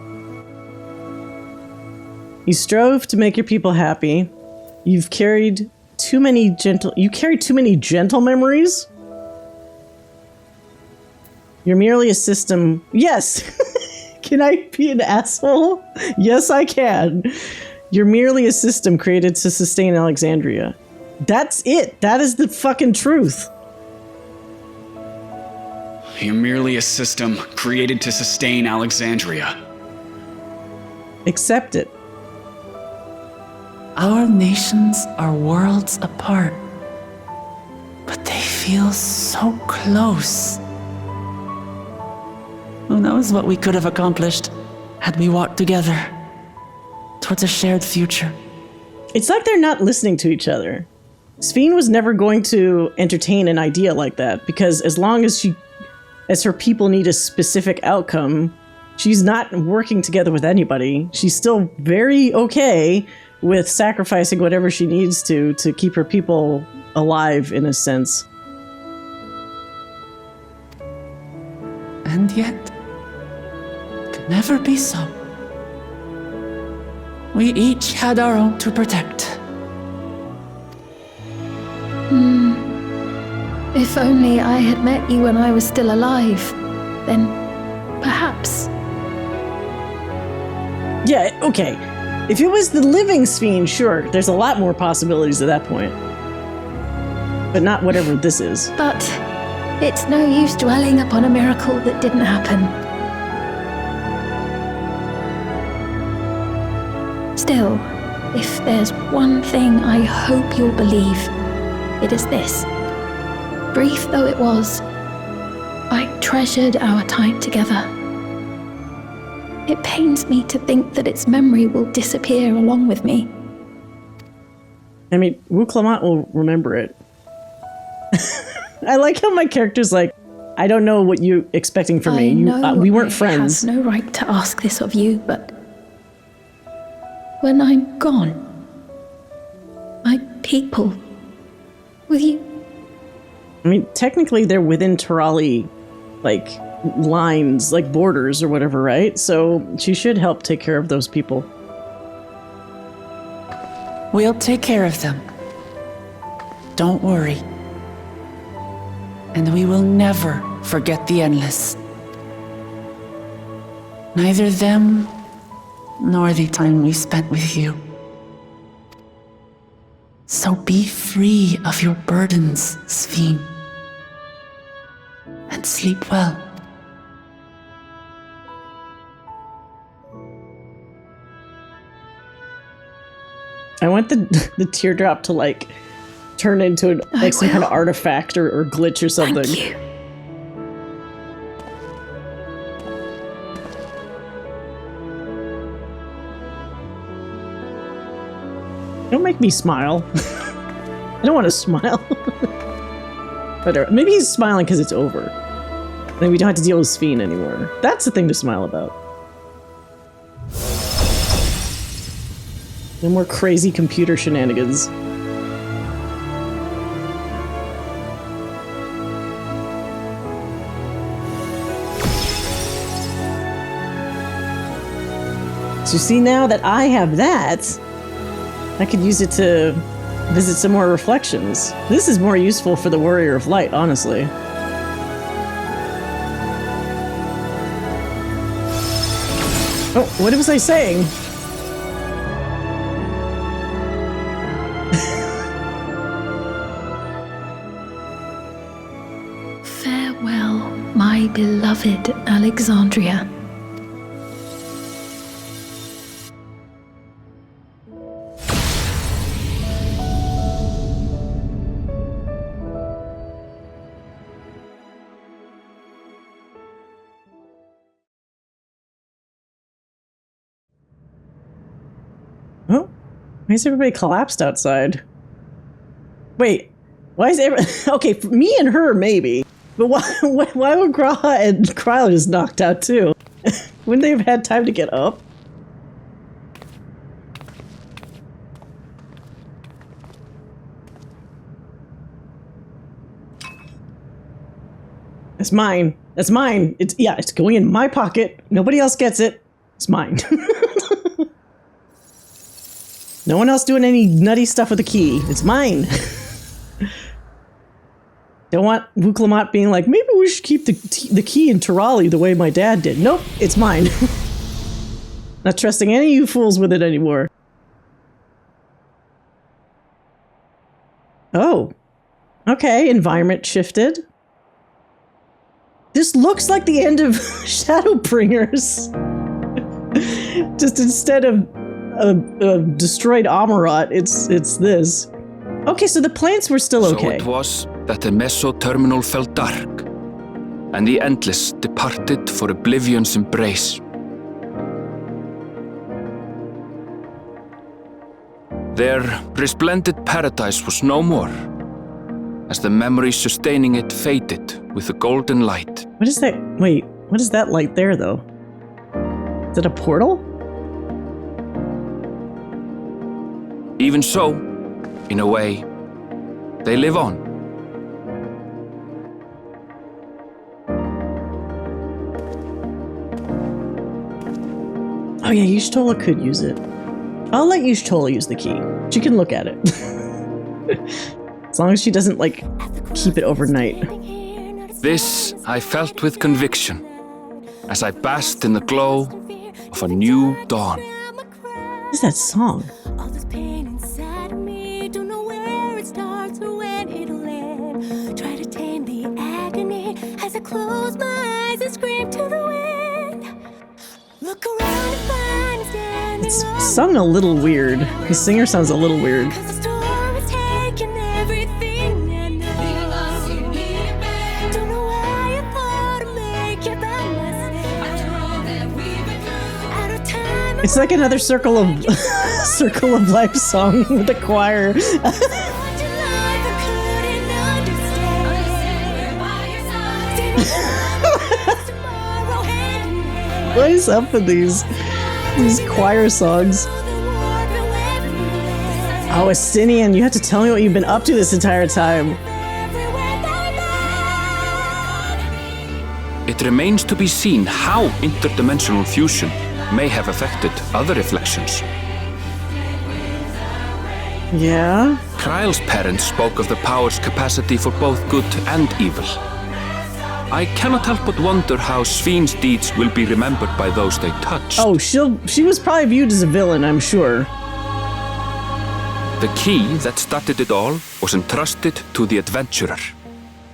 You strove to make your people happy. You carried too many gentle memories? You're merely a system... Yes! Can I be an asshole? Yes, I can. You're merely a system created to sustain Alexandria. That's it. That is the fucking truth. You're merely a system created to sustain Alexandria. Accept it. Our nations are worlds apart, but they feel so close. Who knows what we could have accomplished had we walked together towards a shared future. It's like they're not listening to each other. Sphene was never going to entertain an idea like that because as long as her people need a specific outcome, she's not working together with anybody. She's still very okay with sacrificing whatever she needs to keep her people alive in a sense. And yet, it could never be so. We each had our own to protect. If only I had met you when I was still alive, then perhaps. Yeah, okay. If it was the living Sphene, sure, there's a lot more possibilities at that point. But not whatever this is. But it's no use dwelling upon a miracle that didn't happen. Still, if there's one thing I hope you'll believe, it is this. Brief though it was, I treasured our time together. It pains me to think that its memory will disappear along with me. I mean, Wu Clement will remember it. I like how my character's like, I don't know what you're expecting from me. We weren't friends. I have no right to ask this of you, but when I'm gone, my people, will you? I mean, technically they're within Tirali, like, lines, like borders or whatever, right? So she should help take care of those people. We'll take care of them. Don't worry. And we will never forget the Endless. Neither them, nor the time we spent with you. So be free of your burdens, Sphene. And sleep well. I want the teardrop to, like, turn into some kind of artifact or glitch or something. Thank you. Don't make me smile. I don't want to smile. But maybe he's smiling because it's over. Then we don't have to deal with Sphene anymore. That's the thing to smile about. No more crazy computer shenanigans. So you see, now that I have that, I could use it to visit some more reflections. This is more useful for the Warrior of Light, honestly. Oh, what was I saying? my beloved Alexandria. Oh, why is everybody collapsed outside? Wait, why is okay, for me and her maybe, but why were Graha and Krylo just knocked out too? Wouldn't they have had time to get up? It's mine. That's mine. It's going in my pocket. Nobody else gets it. It's mine. No one else doing any nutty stuff with the key. It's mine. Don't want Wuklamot being like, maybe we should keep the key in Tirali the way my dad did. Nope, it's mine. Not trusting any of you fools with it anymore. Oh. Okay, environment shifted. This looks like the end of Shadowbringers. Just instead of a destroyed Amarat, it's this. Okay, so the plants were still okay. So it was that the meso-terminal fell dark, and the Endless departed for oblivion's embrace. Their resplendent paradise was no more, as the memory sustaining it faded with the golden light. What is that? Wait, what is that light there, though? Is it a portal? Even so, in a way, they live on. Oh yeah, Y'shtola could use it. I'll let Y'shtola use the key. She can look at it. As long as she doesn't, like, keep it overnight. This I felt with conviction, as I basked in the glow of a new dawn. What is that song? As I close my eyes and scream to the wind. Look around and find standing. It's sung a little weird. The singer sounds a little weird. The storm is taking everything I know. Don't know why I thought I'd make it by myself. Out of time. It's like another Circle of Life song with the choir. What is up with these choir songs? Oh, Astinian, you have to tell me what you've been up to this entire time. It remains to be seen how interdimensional fusion may have affected other reflections. Yeah? Kryl's parents spoke of the power's capacity for both good and evil. I cannot help but wonder how Sphene's deeds will be remembered by those they touched. Oh, she was probably viewed as a villain, I'm sure. The key that started it all was entrusted to the adventurer.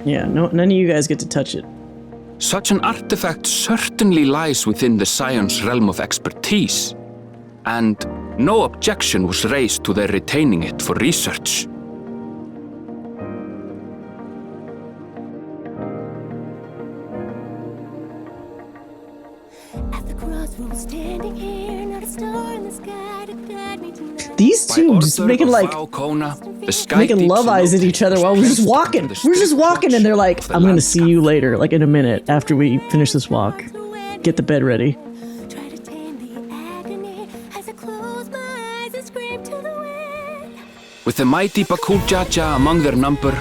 Yeah, none of you guys get to touch it. Such an artifact certainly lies within the Scion's realm of expertise, and no objection was raised to their retaining it for research. These two just making like making love eyes at each other while we're just walking. We're just walking and they're like, I'm gonna see you later, like in a minute after we finish this walk. Get the bed ready. With the mighty Bakuljaja among their number,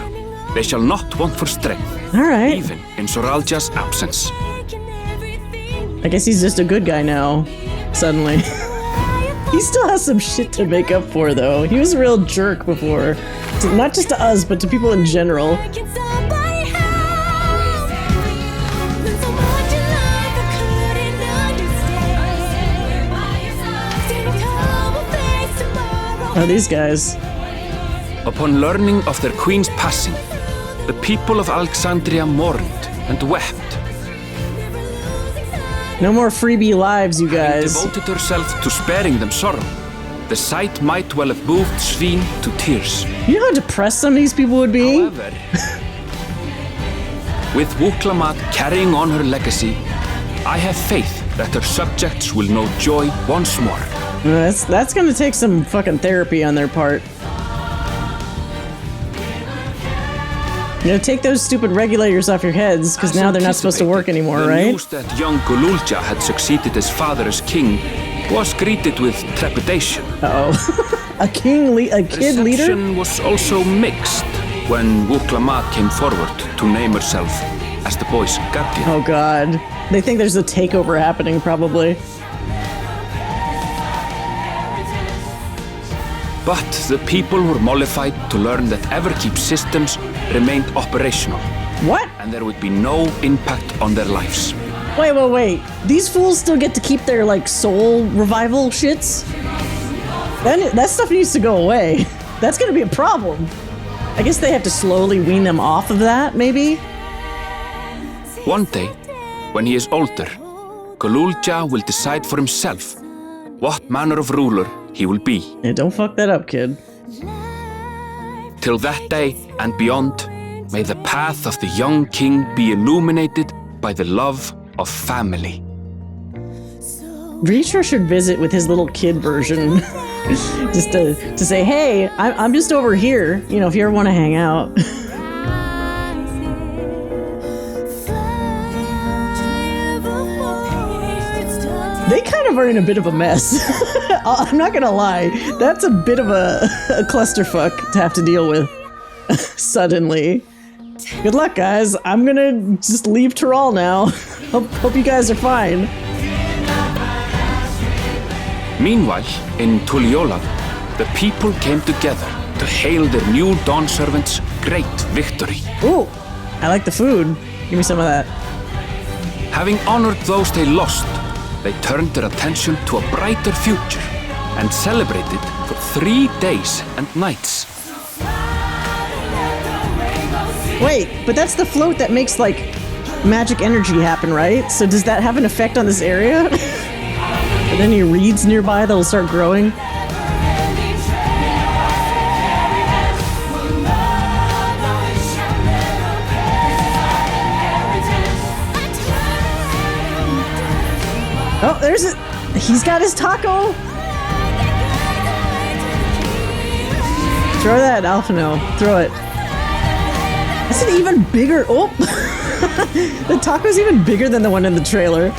they shall not want for strength. Alright. Even in Soralja's absence. I guess he's just a good guy now, suddenly. He still has some shit to make up for, though. He was a real jerk before. Not just to us, but to people in general. Oh, these guys. Upon learning of their queen's passing, the people of Alexandria mourned and wept, No more freebie lives, you guys. Having devoted herself to sparing them sorrow, the sight might well have moved Sphene to tears. You know how depressed some of these people would be? However, with Wuklamat carrying on her legacy, I have faith that her subjects will know joy once more. That's gonna take some fucking therapy on their part. You know, take those stupid regulators off your heads, because now they're not supposed to work anymore, right? The news that young Gululja had succeeded his father as king was greeted with trepidation. Uh-oh. a kid leader? Reception was also mixed when Wuklamat came forward to name herself as the boy's guardian. Oh god. They think there's a takeover happening, probably. But the people were mollified to learn that Everkeep systems remained operational. What? And there would be no impact on their lives. Wait. These fools still get to keep their, like, soul revival shits? That stuff needs to go away. That's gonna be a problem. I guess they have to slowly wean them off of that, maybe? One day, when he is older, Gululja will decide for himself what manner of ruler he will be. Yeah, don't fuck that up, kid. Till that day and beyond, may the path of the young king be illuminated by the love of family. Reacher should visit with his little kid version. Just to say, hey, I'm just over here, you know, if you ever want to hang out. They kind of are in a bit of a mess. I'm not gonna lie. That's a bit of a clusterfuck to have to deal with suddenly. Good luck, guys. I'm gonna just leave Tyrol now. Hope you guys are fine. Meanwhile, in Tuliyola, the people came together to hail their new Dawn servant's great victory. Ooh, I like the food. Give me some of that. Having honored those they lost, they turned their attention to a brighter future and celebrated for 3 days and nights. Wait, but that's the float that makes, like, magic energy happen, right? So does that have an effect on this area? Are there any reeds nearby that'll start growing? Oh, there's it. He's got his taco. Throw that, Alphino. Throw it. That's an even bigger. Oh, the taco's even bigger than the one in the trailer.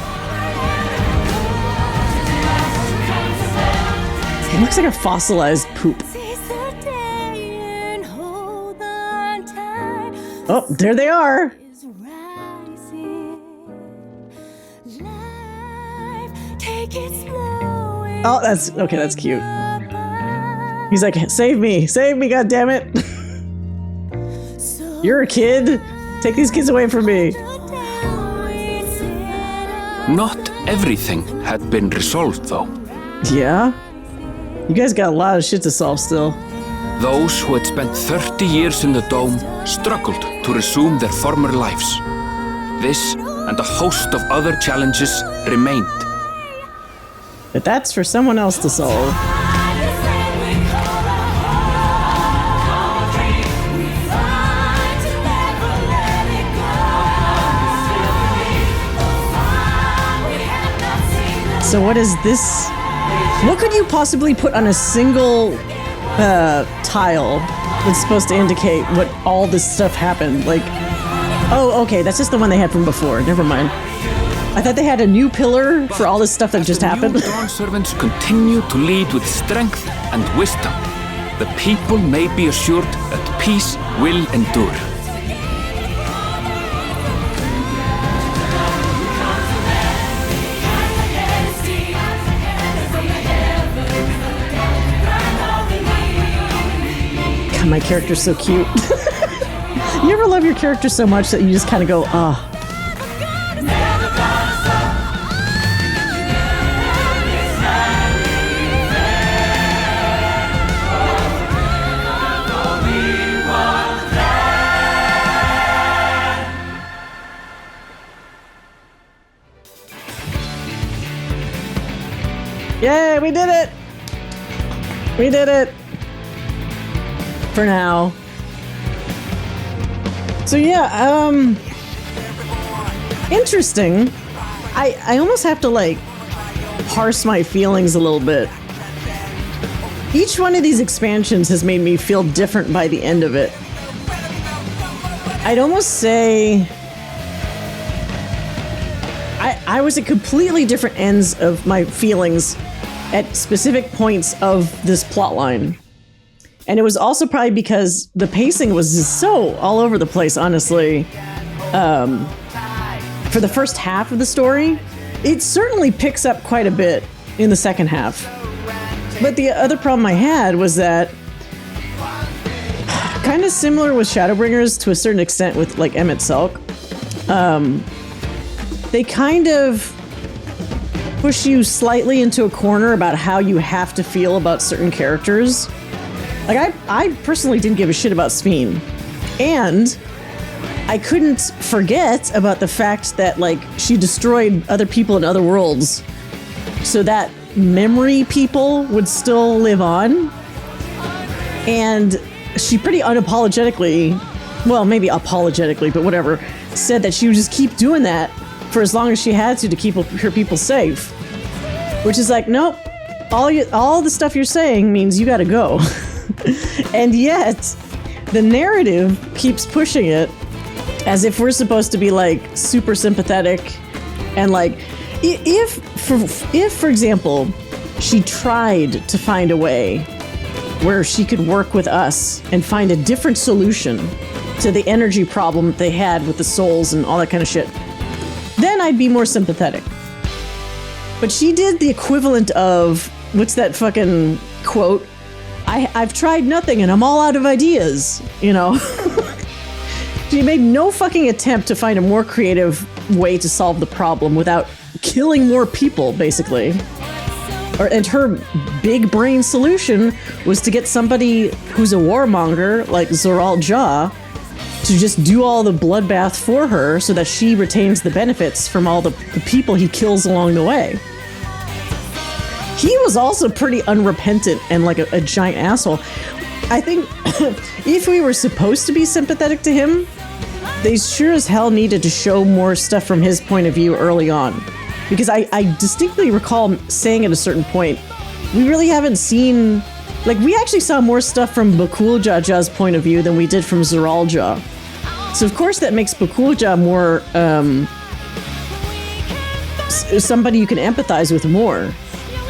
It looks like a fossilized poop. Oh, there they are. Oh, that's okay. That's cute. He's like, save me, God damn it! You're a kid. Take these kids away from me. Not everything had been resolved, though. Yeah? You guys got a lot of shit to solve still. Those who had spent 30 years in the Dome struggled to resume their former lives. This and a host of other challenges remained. But that's for someone else to solve. So what is this? What could you possibly put on a single tile that's supposed to indicate what all this stuff happened? Like, oh, okay, that's just the one they had from before. Never mind. I thought they had a new pillar for all this stuff that just happened. The Dawn servants continue to lead with strength and wisdom. The people may be assured that peace will endure. God, my character's so cute. You ever love your character so much that you just kind of go, ah. Yay, we did it! We did it! For now. So yeah, interesting. I almost have to like parse my feelings a little bit. Each one of these expansions has made me feel different by the end of it. I'd almost say I was at completely different ends of my feelings at specific points of this plotline. And it was also probably because the pacing was just so all over the place, honestly. For the first half of the story, it certainly picks up quite a bit in the second half. But the other problem I had was that, kind of similar with Shadowbringers to a certain extent with like Emmett Selk, they kind of push you slightly into a corner about how you have to feel about certain characters. Like I personally didn't give a shit about Sphene, and I couldn't forget about the fact that like she destroyed other people in other worlds so that memory people would still live on. And she pretty unapologetically, well, maybe apologetically, but whatever, said that she would just keep doing that for as long as she had to keep her people safe. Which is like, nope, all the stuff you're saying means you gotta go. And yet, the narrative keeps pushing it as if we're supposed to be like super sympathetic and like, if for example, she tried to find a way where she could work with us and find a different solution to the energy problem they had with the souls and all that kind of shit, then I'd be more sympathetic. But she did the equivalent of, what's that fucking quote? I've tried nothing and I'm all out of ideas, you know? She made no fucking attempt to find a more creative way to solve the problem without killing more people, basically. And her big brain solution was to get somebody who's a warmonger, like Zoral Ja, to just do all the bloodbath for her so that she retains the benefits from all the people he kills along the way. He was also pretty unrepentant and like a giant asshole. I think if we were supposed to be sympathetic to him, they sure as hell needed to show more stuff from his point of view early on. Because I distinctly recall saying at a certain point, we really haven't seen... Like, we actually saw more stuff from Bakul Ja's point of view than we did from Zoral Ja. So, of course, that makes Bakul Ja more... somebody you can empathize with more.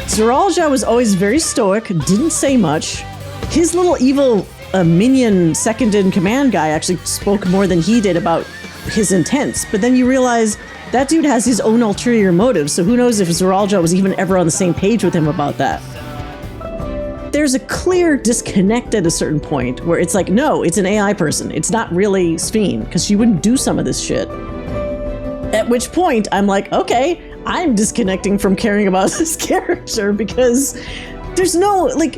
Zoral Ja was always very stoic, didn't say much. His little evil minion second-in-command guy actually spoke more than he did about his intents. But then you realize that dude has his own ulterior motives, so who knows if Zoral Ja was even ever on the same page with him about that. There's a clear disconnect at a certain point where it's like, no, it's an AI person. It's not really Sphene, because she wouldn't do some of this shit. At which point, I'm like, okay, I'm disconnecting from caring about this character because there's no, like,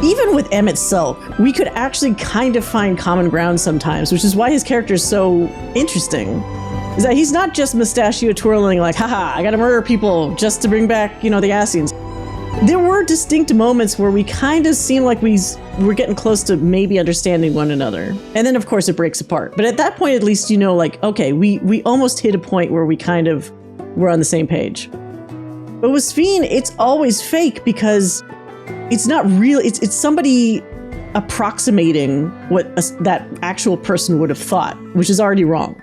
even with Emmett Selk, we could actually kind of find common ground sometimes, which is why his character is so interesting. Is that he's not just mustachio twirling like, haha, I gotta murder people just to bring back, you know, the Ascians. There were distinct moments where we kind of seemed like we're getting close to maybe understanding one another. And then, of course, it breaks apart. But at that point, at least, you know, like, okay, we almost hit a point where we kind of were on the same page. But with Sphene, it's always fake because it's not real. It's somebody approximating what that actual person would have thought, which is already wrong.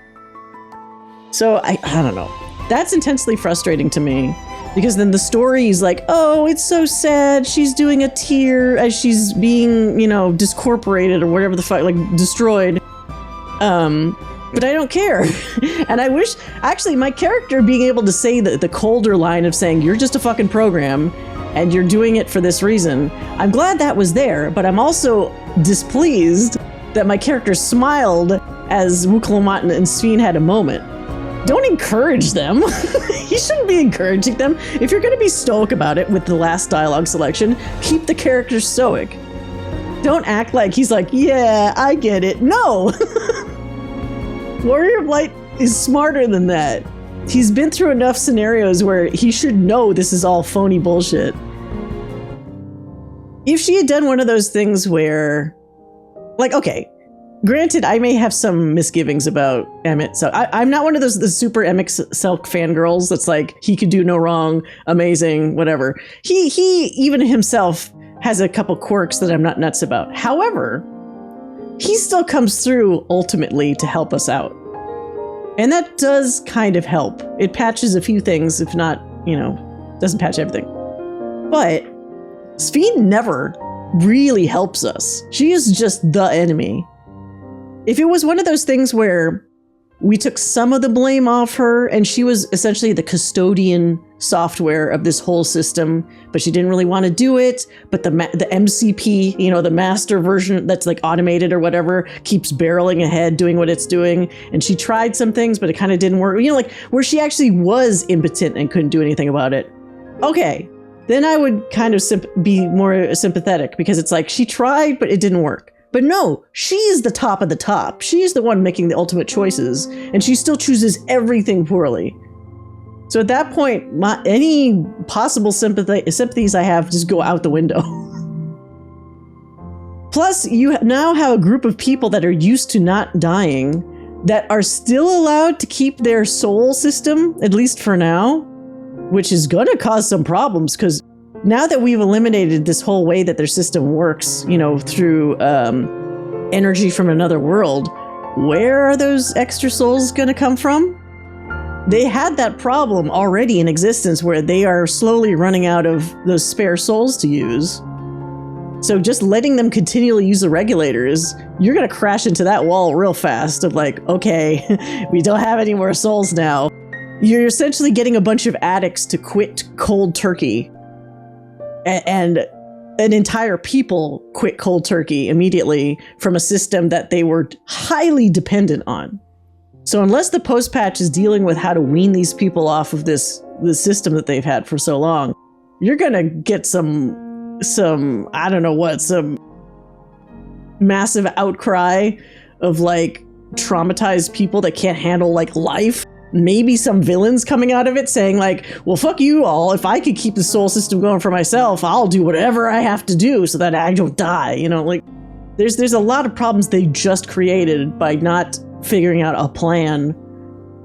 So I don't know. That's intensely frustrating to me. Because then the story is like, oh, it's so sad. She's doing a tear as she's being, you know, discorporated or whatever the fuck, like destroyed. But I don't care. And I wish, actually, my character being able to say the colder line of saying, you're just a fucking program and you're doing it for this reason. I'm glad that was there, but I'm also displeased that my character smiled as Wuklamat and Sphene had a moment. Don't encourage them. You shouldn't be encouraging them. If you're going to be stoic about it with the last dialogue selection, keep the character stoic. Don't act like he's like, yeah, I get it. No! Warrior of Light is smarter than that. He's been through enough scenarios where he should know this is all phony bullshit. If she had done one of those things where, like, okay, granted, I may have some misgivings about Emmett. So I'm not one of the super Emmett Selk fangirls that's like, he could do no wrong, amazing, whatever. He even himself has a couple quirks that I'm not nuts about. However, he still comes through ultimately to help us out. And that does kind of help. It patches a few things, if not, doesn't patch everything. But Sphene never really helps us. She is just the enemy. If it was one of those things where we took some of the blame off her and she was essentially the custodian software of this whole system, but she didn't really want to do it, but the MCP, the master version that's like automated or whatever, keeps barreling ahead doing what it's doing, and she tried some things but it kind of didn't work, like where she actually was impotent and couldn't do anything about it. Okay, then I would kind of be more sympathetic, because it's like she tried but it didn't work. But no, she is the top of the top. She's the one making the ultimate choices, and she still chooses everything poorly. So at that point, any possible sympathies I have just go out the window. Plus, you now have a group of people that are used to not dying, that are still allowed to keep their soul system, at least for now, which is going to cause some problems, because now that we've eliminated this whole way that their system works, through energy from another world, where are those extra souls going to come from? They had that problem already in existence where they are slowly running out of those spare souls to use. So just letting them continually use the regulators, you're going to crash into that wall real fast of like, okay, we don't have any more souls now. You're essentially getting a bunch of addicts to quit cold turkey. And an entire people quit cold turkey immediately from a system that they were highly dependent on. So unless the post-patch is dealing with how to wean these people off of this system that they've had for so long, you're gonna get some I don't know what, some massive outcry of like traumatized people that can't handle like life. Maybe some villains coming out of it saying like, well, fuck you all. If I could keep the soul system going for myself, I'll do whatever I have to do so that I don't die. Like there's a lot of problems they just created by not figuring out a plan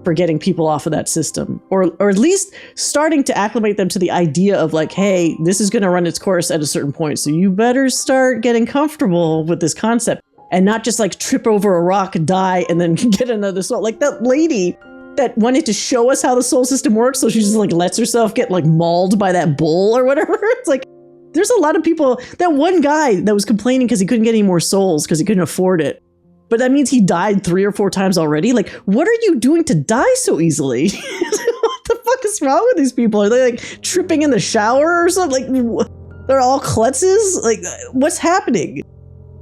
for getting people off of that system, or at least starting to acclimate them to the idea of like, hey, this is going to run its course at a certain point. So you better start getting comfortable with this concept and not just like trip over a rock, die, and then get another soul. Like that lady that wanted to show us how the soul system works, so she just like lets herself get like mauled by that bull or whatever. It's like, there's a lot of people. That one guy that was complaining because he couldn't get any more souls because he couldn't afford it. But that means he died 3 or 4 times already. Like, what are you doing to die so easily? What the fuck is wrong with these people? Are they like tripping in the shower or something? Like, they're all klutzes? Like, what's happening?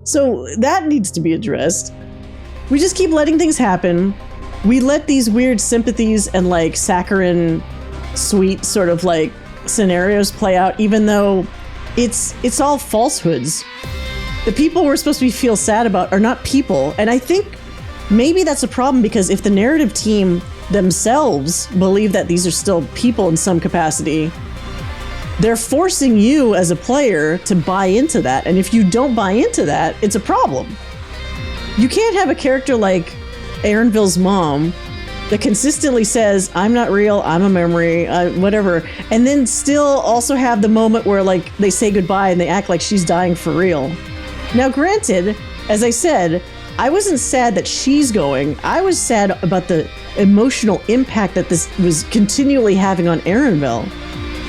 So that needs to be addressed. We just keep letting things happen. We let these weird sympathies and like saccharine sweet sort of like scenarios play out, even though it's all falsehoods. The people we're supposed to feel sad about are not people. And I think maybe that's a problem, because if the narrative team themselves believe that these are still people in some capacity, they're forcing you as a player to buy into that. And if you don't buy into that, it's a problem. You can't have a character like Aaronville's mom that consistently says, I'm not real, I'm a memory, whatever, and then still also have the moment where like they say goodbye and they act like she's dying for real. Now granted, as I said, I wasn't sad that she's going. I was sad about the emotional impact that this was continually having on Aaronville.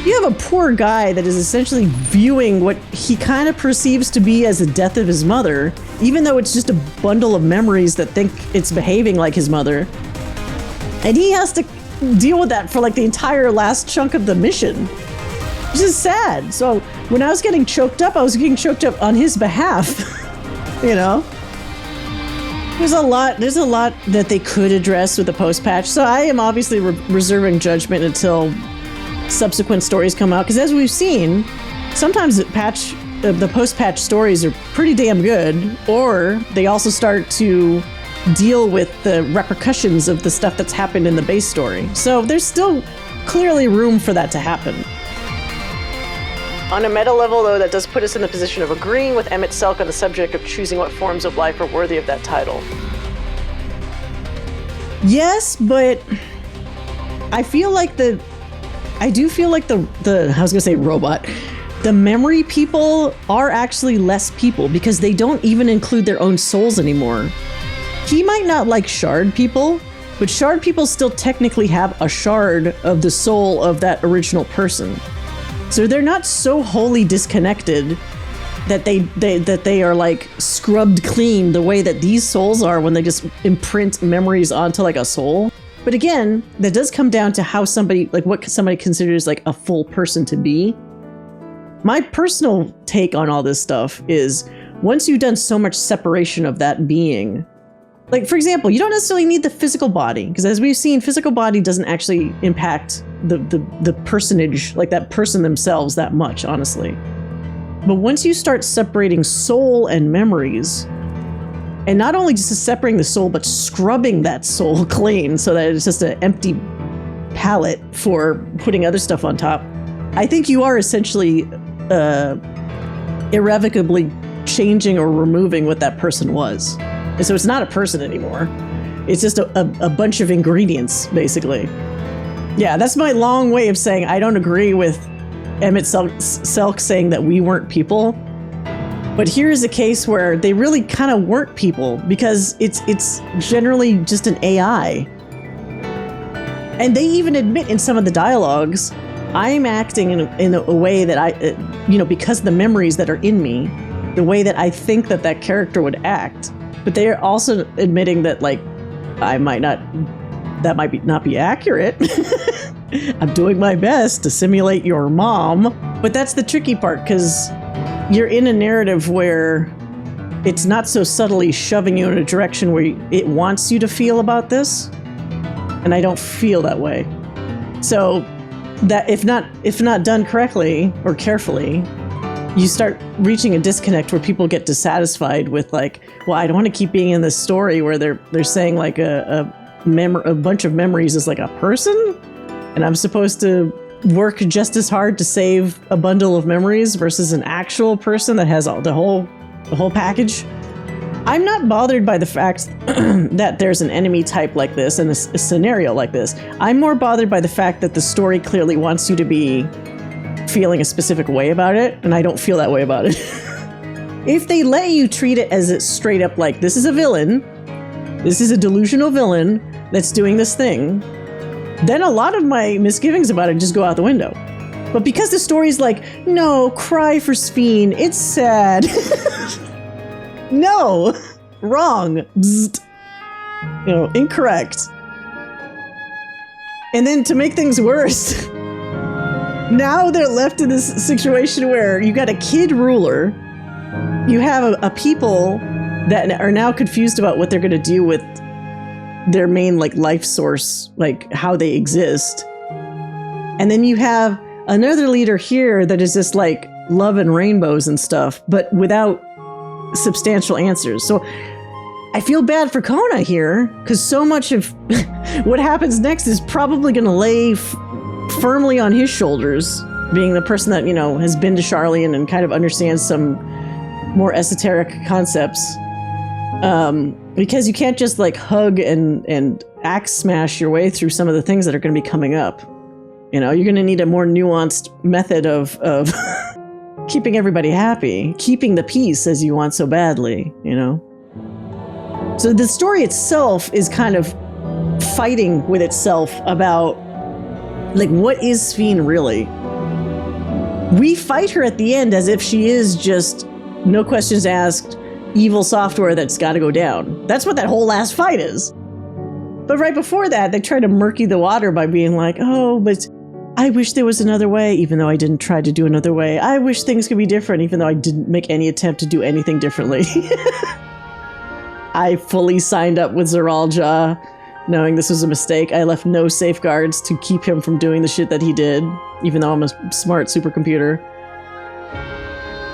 You have a poor guy that is essentially viewing what he kind of perceives to be as the death of his mother, even though it's just a bundle of memories that think it's behaving like his mother. And he has to deal with that for like the entire last chunk of the mission. Which is sad. So when I was getting choked up, I was getting choked up on his behalf. You know? There's a lot that they could address with the post-patch. So I am obviously reserving judgment until subsequent stories come out, because as we've seen, sometimes the post-patch stories are pretty damn good, or they also start to deal with the repercussions of the stuff that's happened in the base story. So there's still clearly room for that to happen. On a meta level, though, that does put us in the position of agreeing with Emmett Selk on the subject of choosing what forms of life are worthy of that title. Yes, but I feel like the robot, the memory people are actually less people because they don't even include their own souls anymore. He might not like shard people, but shard people still technically have a shard of the soul of that original person. So they're not so wholly disconnected that they are like scrubbed clean the way that these souls are when they just imprint memories onto like a soul. But again, that does come down to how somebody, like what somebody considers like a full person to be. My personal take on all this stuff is once you've done so much separation of that being, like for example, you don't necessarily need the physical body, because as we've seen, physical body doesn't actually impact the personage, like that person themselves that much, honestly. But once you start separating soul and memories, and not only just separating the soul, but scrubbing that soul clean so that it's just an empty palette for putting other stuff on top, I think you are essentially irrevocably changing or removing what that person was. And so it's not a person anymore. It's just a bunch of ingredients, basically. Yeah, that's my long way of saying I don't agree with Emmett Selk saying that we weren't people. But here's a case where they really kind of weren't people because it's generally just an AI. And they even admit in some of the dialogues, I'm acting in a way that because of the memories that are in me, the way that I think that character would act. But they are also admitting that, like, that might not be accurate. I'm doing my best to simulate your mom. But that's the tricky part, because you're in a narrative where it's not so subtly shoving you in a direction where it wants you to feel about this. And I don't feel that way. So that if not done correctly or carefully, you start reaching a disconnect where people get dissatisfied with like, well, I don't want to keep being in this story where they're saying like a bunch of memories is like a person, and I'm supposed to work just as hard to save a bundle of memories versus an actual person that has the whole package. I'm not bothered by the fact that there's an enemy type like this and a scenario like this. I'm more bothered by the fact that the story clearly wants you to be feeling a specific way about it, and I don't feel that way about it. If they let you treat it as it's straight up like, this is a villain, this is a delusional villain that's doing this thing, then a lot of my misgivings about it just go out the window. But because the story's like, no, cry for Sphene, it's sad. No, wrong. Bzzzt. Incorrect. And then to make things worse, now they're left in this situation where you got a kid ruler, you have a people that are now confused about what they're going to do with their main like life source, like how they exist. And then you have another leader here that is just like love and rainbows and stuff, but without substantial answers. So I feel bad for Kona here, because so much of what happens next is probably going to lay firmly on his shoulders, being the person that, has been to Sharlayan and kind of understands some more esoteric concepts. Because you can't just like hug and axe smash your way through some of the things that are going to be coming up. You're going to need a more nuanced method of keeping everybody happy, keeping the peace as you want so badly, So the story itself is kind of fighting with itself about, like, what is Sphene really? We fight her at the end as if she is just, no questions asked, evil software that's got to go down. That's what that whole last fight is. But right before that, they try to murky the water by being like, oh, but I wish there was another way, even though I didn't try to do another way. I wish things could be different, even though I didn't make any attempt to do anything differently. I fully signed up with Zeralja, knowing this was a mistake. I left no safeguards to keep him from doing the shit that he did, even though I'm a smart supercomputer.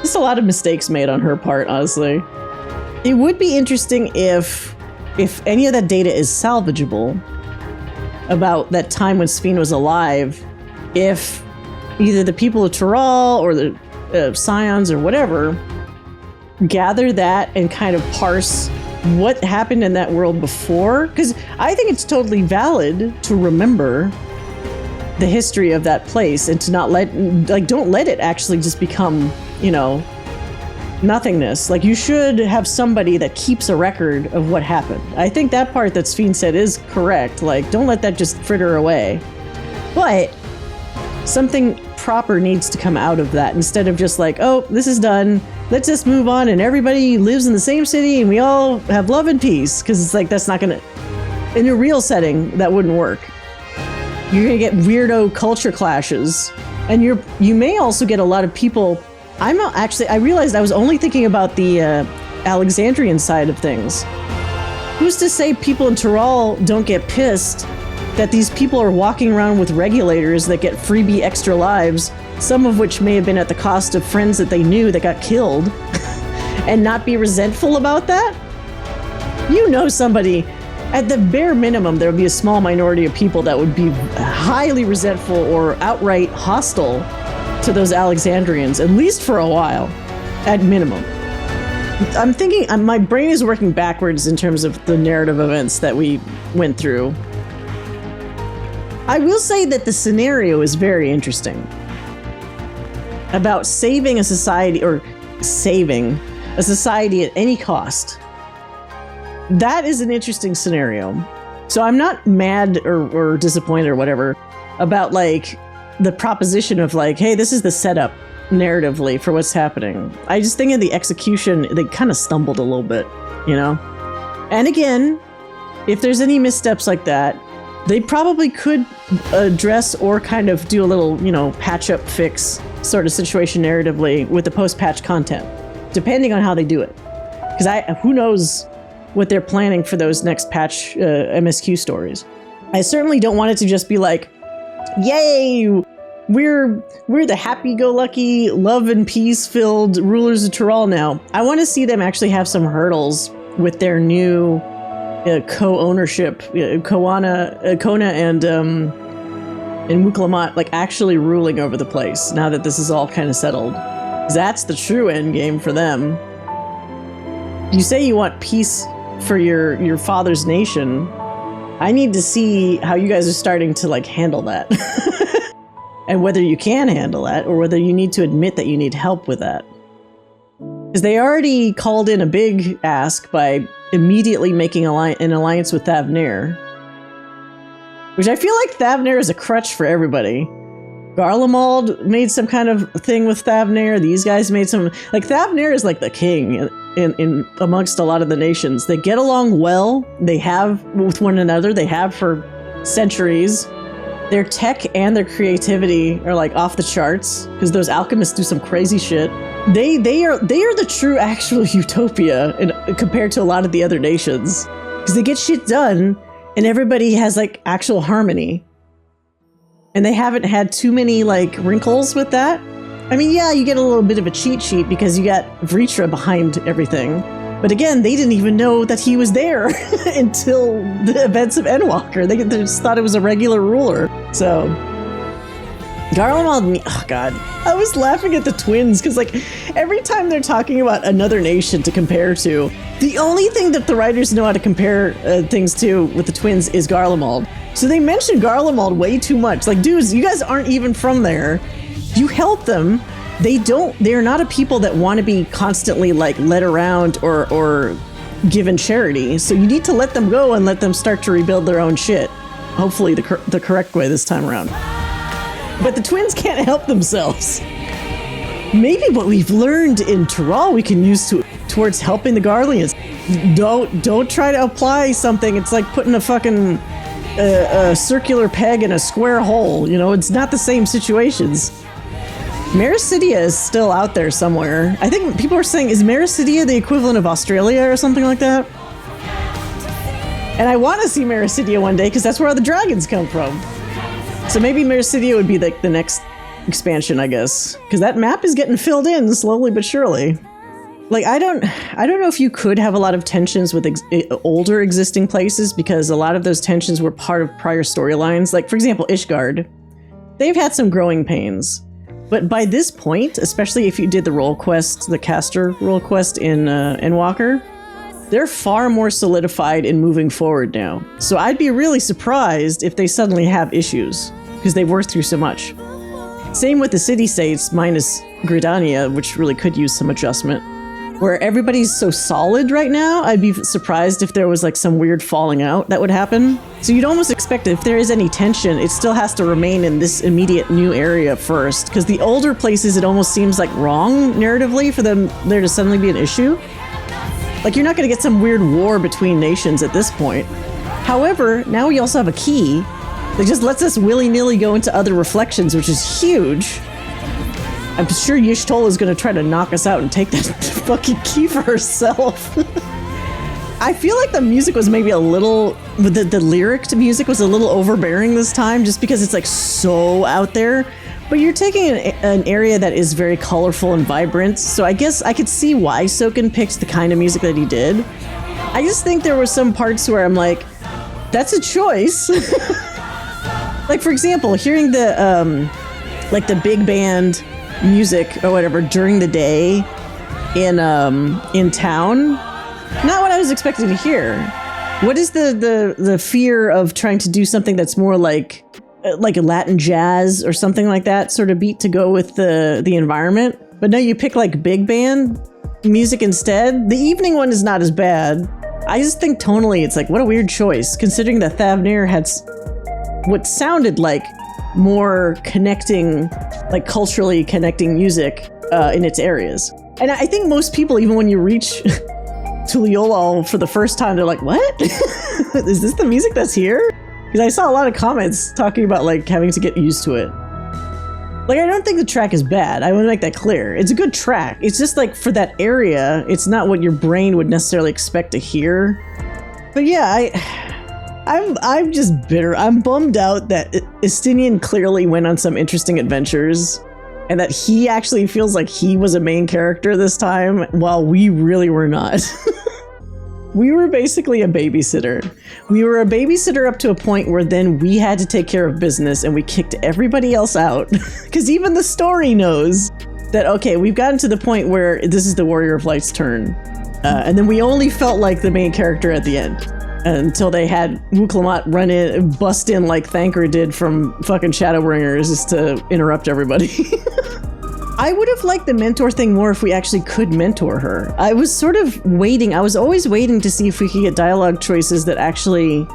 Just a lot of mistakes made on her part, honestly. It would be interesting if if any of that data is salvageable about that time when Sphene was alive, if either the people of Tural or the Scions or whatever gather that and kind of parse what happened in that world before, because I think it's totally valid to remember the history of that place and to not don't let it actually just become, nothingness. Like, you should have somebody that keeps a record of what happened. I think that part that Sphene said is correct. Like, don't let that just fritter away. But something proper needs to come out of that instead of just like, oh, this is done, let's just move on and everybody lives in the same city and we all have love and peace. Because it's like, that's not gonna, in a real setting, that wouldn't work. You're gonna get weirdo culture clashes, and you may also get a lot of people. I realized I was only thinking about the Alexandrian side of things. Who's to say people in Tural don't get pissed that these people are walking around with regulators that get freebie extra lives, some of which may have been at the cost of friends that they knew that got killed, and not be resentful about that? Somebody, at the bare minimum, there would be a small minority of people that would be highly resentful or outright hostile to those Alexandrians, at least for a while, at minimum. I'm thinking, my brain is working backwards in terms of the narrative events that we went through. I will say that the scenario is very interesting. About saving a society, or saving a society at any cost. That is an interesting scenario. So I'm not mad or disappointed or whatever about the proposition of hey, this is the setup narratively for what's happening. I just think in the execution, they kind of stumbled a little bit, And again, if there's any missteps like that, they probably could address or kind of do a little, patch up, fix sort of situation narratively with the post-patch content, depending on how they do it. Because who knows what they're planning for those next patch MSQ stories. I certainly don't want it to just be yay, we're the happy-go-lucky, love and peace-filled rulers of Tural now. I want to see them actually have some hurdles with their new co-ownership, Kona and Muklamat, actually ruling over the place now that this is all kind of settled. That's the true end game for them. You say you want peace for your father's nation. I need to see how you guys are starting to handle that. And whether you can handle that, or whether you need to admit that you need help with that. Because they already called in a big ask by immediately making an alliance with Thavnair. Which I feel like Thavnair is a crutch for everybody. Garlemald made some kind of thing with Thavnair. These guys made some... Thavnair is the king in amongst a lot of the nations. They get along well. They have with one another. They have for centuries. Their tech and their creativity are off the charts because those alchemists do some crazy shit. They are the true actual utopia compared to a lot of the other nations because they get shit done and everybody has actual harmony. And they haven't had too many wrinkles with that. I mean, yeah, you get a little bit of a cheat sheet because you got Vritra behind everything. But again, they didn't even know that he was there until the events of Endwalker. They just thought it was a regular ruler. So, Garlemald, oh god. I was laughing at the twins because every time they're talking about another nation to compare to, the only thing that the writers know how to compare things to with the twins is Garlemald. So they mention Garlemald way too much. Dudes, you guys aren't even from there. You help them. They're not a people that want to be constantly led around or given charity. So you need to let them go and let them start to rebuild their own shit. Hopefully the correct way this time around. But the twins can't help themselves. Maybe what we've learned in Tural we can use towards helping the Garleans. Don't try to apply something. It's like putting a fucking circular peg in a square hole. It's not the same situations. Mericidia is still out there somewhere. I think people are saying, is Mericidia the equivalent of Australia or something like that? And I want to see Mericidia one day because that's where all the dragons come from. So maybe Mericidia would be the next expansion, I guess. Because that map is getting filled in slowly but surely. Like, I don't know if you could have a lot of tensions with older existing places, because a lot of those tensions were part of prior storylines. Like, for example, Ishgard. They've had some growing pains. But by this point, especially if you did the role quest, the caster role quest in Walker, they're far more solidified in moving forward now. So I'd be really surprised if they suddenly have issues, because they've worked through so much. Same with the city-states, minus Gridania, which really could use some adjustment. Where everybody's so solid right now, I'd be surprised if there was like some weird falling out that would happen. So you'd almost expect if there is any tension, it still has to remain in this immediate new area first. Because the older places, it almost seems like wrong narratively for them there to suddenly be an issue. Like, you're not going to get some weird war between nations at this point. However, now we also have a key that just lets us willy-nilly go into other reflections, which is huge. I'm sure Y'shtola is going to try to knock us out and take that fucking key for herself. I feel like the music was maybe a little... The lyric to music was a little overbearing this time, just because it's like so out there. But you're taking an area that is very colorful and vibrant, so I guess I could see why Soken picked the kind of music that he did. I just think there were some parts where I'm like, that's a choice. Like, for example, hearing the big band music or whatever during the day in town, not what I was expecting to hear. What is the fear of trying to do something that's more like a Latin jazz or something like that sort of beat to go with the environment? But no, you pick like big band music instead. The evening one is not as bad. I just think tonally it's like, what a weird choice, considering that Thavnir had what sounded like more connecting, like culturally connecting music in its areas. And I think most people, even when you reach Tuliolal for the first time, they're like, what? Is this the music that's here? Because I saw a lot of comments talking about like having to get used to it. Like, I don't think the track is bad. I want to make that clear. It's a good track. It's just like for that area, it's not what your brain would necessarily expect to hear. But yeah, I'm just bitter. I'm bummed out that Estinian clearly went on some interesting adventures, and that he actually feels like he was a main character this time, while we really were not. We were basically a babysitter. We were a babysitter up to a point where then we had to take care of business, and we kicked everybody else out. Because even the story knows that, okay, we've gotten to the point where this is the Warrior of Light's turn. And then we only felt like the main character at the end. Until they had Wuklamat bust in like Thanker did from fucking Shadowbringers just to interrupt everybody. I would have liked the mentor thing more if we actually could mentor her. I was sort of waiting. I was always waiting to see if we could get dialogue choices that actually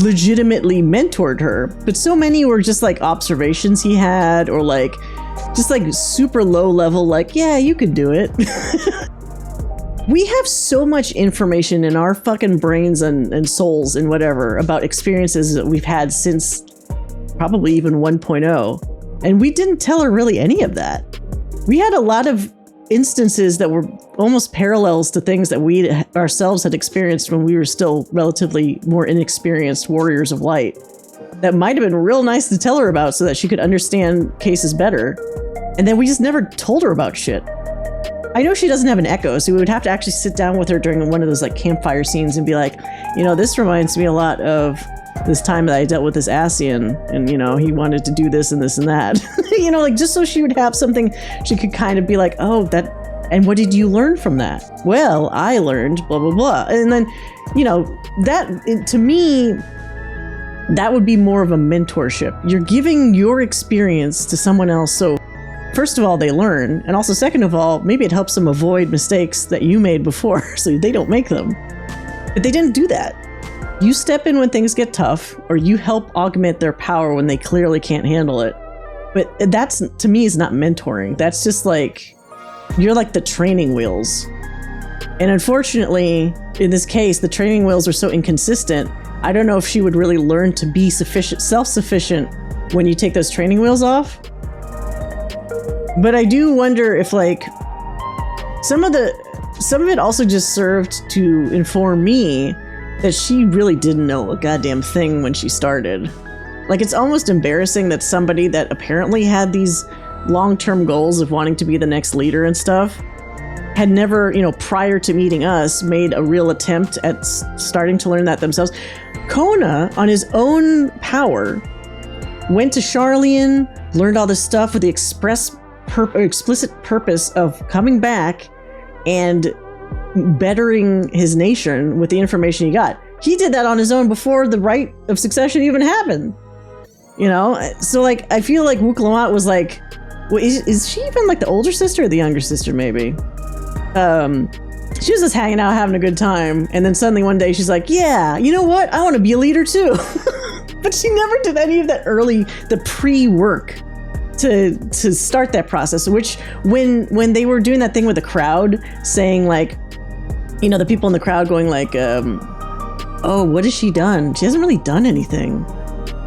legitimately mentored her. But so many were just like observations he had, or like just like super low level, like, yeah, you could do it. We have so much information in our fucking brains and souls and whatever about experiences that we've had since probably even 1.0. And we didn't tell her really any of that. We had a lot of instances that were almost parallels to things that we ourselves had experienced when we were still relatively more inexperienced warriors of light. That might have been real nice to tell her about so that she could understand cases better. And then we just never told her about shit. I know she doesn't have an echo, so we would have to actually sit down with her during one of those like campfire scenes and be like, you know, this reminds me a lot of this time that I dealt with this Ascian, and you know, he wanted to do this and this and that. You know, like just so she would have something she could kind of be like, oh, that, and what did you learn from that? Well, I learned blah, blah, blah. And then, you know, that, to me, that would be more of a mentorship. You're giving your experience to someone else, so first of all, they learn, and also second of all, maybe it helps them avoid mistakes that you made before so they don't make them. But they didn't do that. You step in when things get tough, or you help augment their power when they clearly can't handle it. But that's, to me, is not mentoring. That's just like, you're like the training wheels. And unfortunately, in this case, the training wheels are so inconsistent, I don't know if she would really learn to be self-sufficient when you take those training wheels off. But I do wonder if like some of it also just served to inform me that she really didn't know a goddamn thing when she started. Like, it's almost embarrassing that somebody that apparently had these long-term goals of wanting to be the next leader and stuff had never, prior to meeting us, made a real attempt at starting to learn that themselves. Kona, on his own power, went to Sharlayan, learned all this stuff with the explicit purpose of coming back and bettering his nation with the information he got. He did that on his own before the right of succession even happened. So like, I feel like Wuklamat was like, well, is she even like the older sister or the younger sister? Maybe. She was just hanging out, having a good time, and then suddenly one day she's like, "Yeah, you know what? I want to be a leader too." But she never did any of that the pre-work to start that process. Which when they were doing that thing with the crowd, saying like, the people in the crowd going like, "Oh, what has she done? She hasn't really done anything."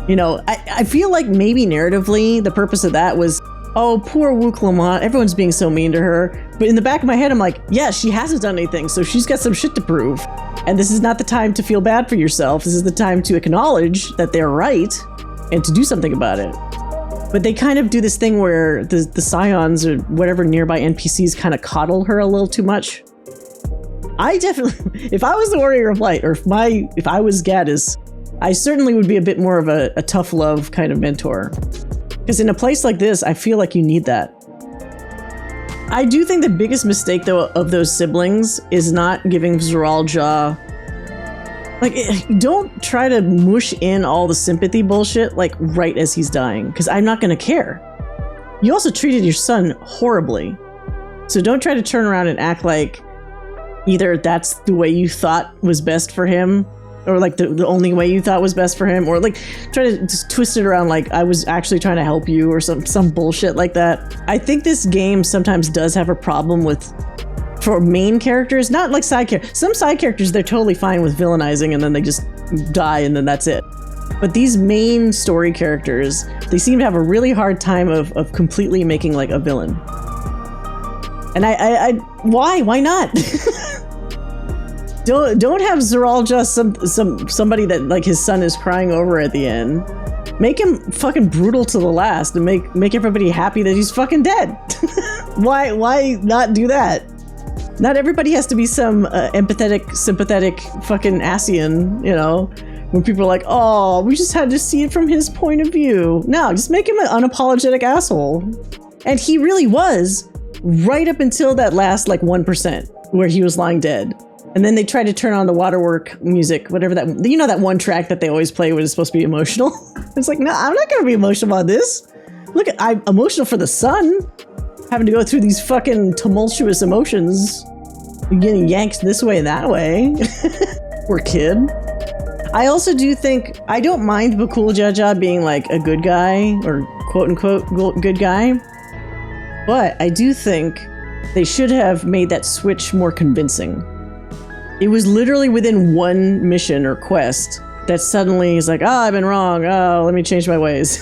I feel like maybe narratively the purpose of that was, oh, poor Wuklamat, everyone's being so mean to her. But in the back of my head, I'm like, yeah, she hasn't done anything, so she's got some shit to prove. And this is not the time to feel bad for yourself. This is the time to acknowledge that they're right and to do something about it. But they kind of do this thing where the Scions or whatever nearby NPCs kind of coddle her a little too much. I definitely, if I was the Warrior of Light, or if I was Gaddis, I certainly would be a bit more of a tough love kind of mentor. Because in a place like this, I feel like you need that. I do think the biggest mistake, though, of those siblings is not giving Zoraal-Ja... don't try to mush in all the sympathy bullshit, right as he's dying. Because I'm not going to care. You also treated your son horribly. So don't try to turn around and act like either that's the way you thought was best for him, or the only way you thought was best for him, or try to just twist it around like I was actually trying to help you or some bullshit like that. I think this game sometimes does have a problem for main characters, not like side characters. Some side characters, they're totally fine with villainizing and then they just die and then that's it. But these main story characters, they seem to have a really hard time of completely making a villain. And why not? Don't have Zoraal-Ja somebody that his son is crying over at the end. Make him fucking brutal to the last and make everybody happy that he's fucking dead. Why not do that? Not everybody has to be some empathetic, sympathetic fucking Asian, when people are like, oh, we just had to see it from his point of view. No, just make him an unapologetic asshole. And he really was, right up until that last 1% where he was lying dead. And then they tried to turn on the waterwork music, whatever that, that one track that they always play when it's supposed to be emotional. It's like, no, I'm not going to be emotional about this. Look, I'm emotional for the son, having to go through these fucking tumultuous emotions, getting yanked this way and that way. Poor kid. I also do think, I don't mind Bakul Jaja being a good guy, or quote unquote good guy. But I do think they should have made that switch more convincing. It was literally within one mission or quest that suddenly he's like, oh, I've been wrong. Oh, let me change my ways.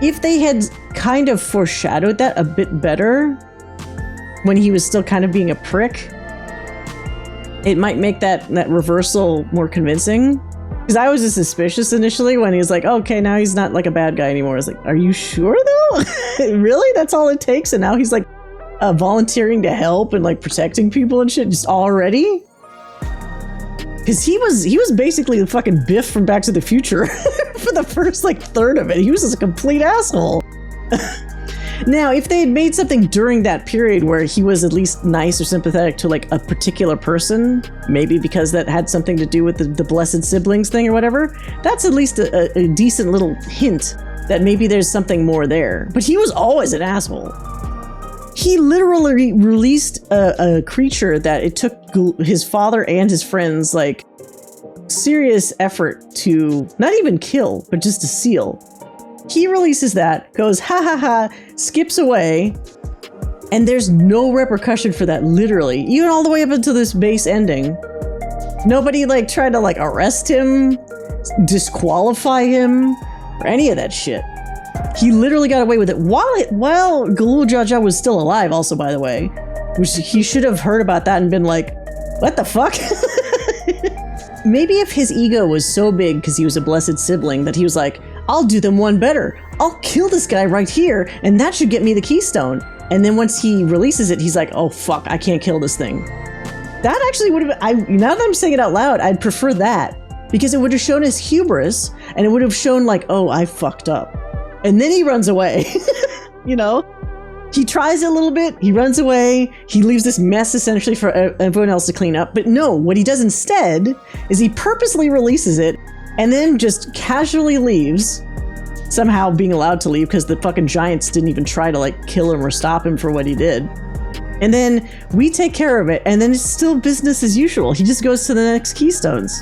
If they had kind of foreshadowed that a bit better when he was still kind of being a prick, it might make that reversal more convincing. Because I was just suspicious initially when he was like, okay, now he's not a bad guy anymore. I was like, are you sure though? Really? That's all it takes? And now he's volunteering to help and protecting people and shit just already? Because he was basically the fucking Biff from Back to the Future for the first third of it. He was just a complete asshole. Now, if they had made something during that period where he was at least nice or sympathetic to a particular person, maybe because that had something to do with the blessed siblings thing or whatever, that's at least a decent little hint that maybe there's something more there. But he was always an asshole. He literally released a creature that it took his father and his friends serious effort to not even kill, but just to seal. He releases that, goes ha ha ha, skips away, and there's no repercussion for that, literally. Even all the way up until this base ending. Nobody tried to arrest him, disqualify him, or any of that shit. He literally got away with it while Galul Jaja was still alive, also, by the way. Which he should have heard about that and been like, what the fuck? Maybe if his ego was so big because he was a blessed sibling that he was like, I'll do them one better. I'll kill this guy right here, and that should get me the keystone. And then once he releases it, he's like, oh, fuck, I can't kill this thing. That actually would have been, now that I'm saying it out loud, I'd prefer that. Because it would have shown his hubris, and it would have shown like, oh, I fucked up. And then he runs away, you know? He tries it a little bit, he runs away, he leaves this mess essentially for everyone else to clean up. But no, what he does instead is he purposely releases it and then just casually leaves, somehow being allowed to leave because the fucking giants didn't even try to like kill him or stop him for what he did. And then we take care of it, and then it's still business as usual. He just goes to the next keystones.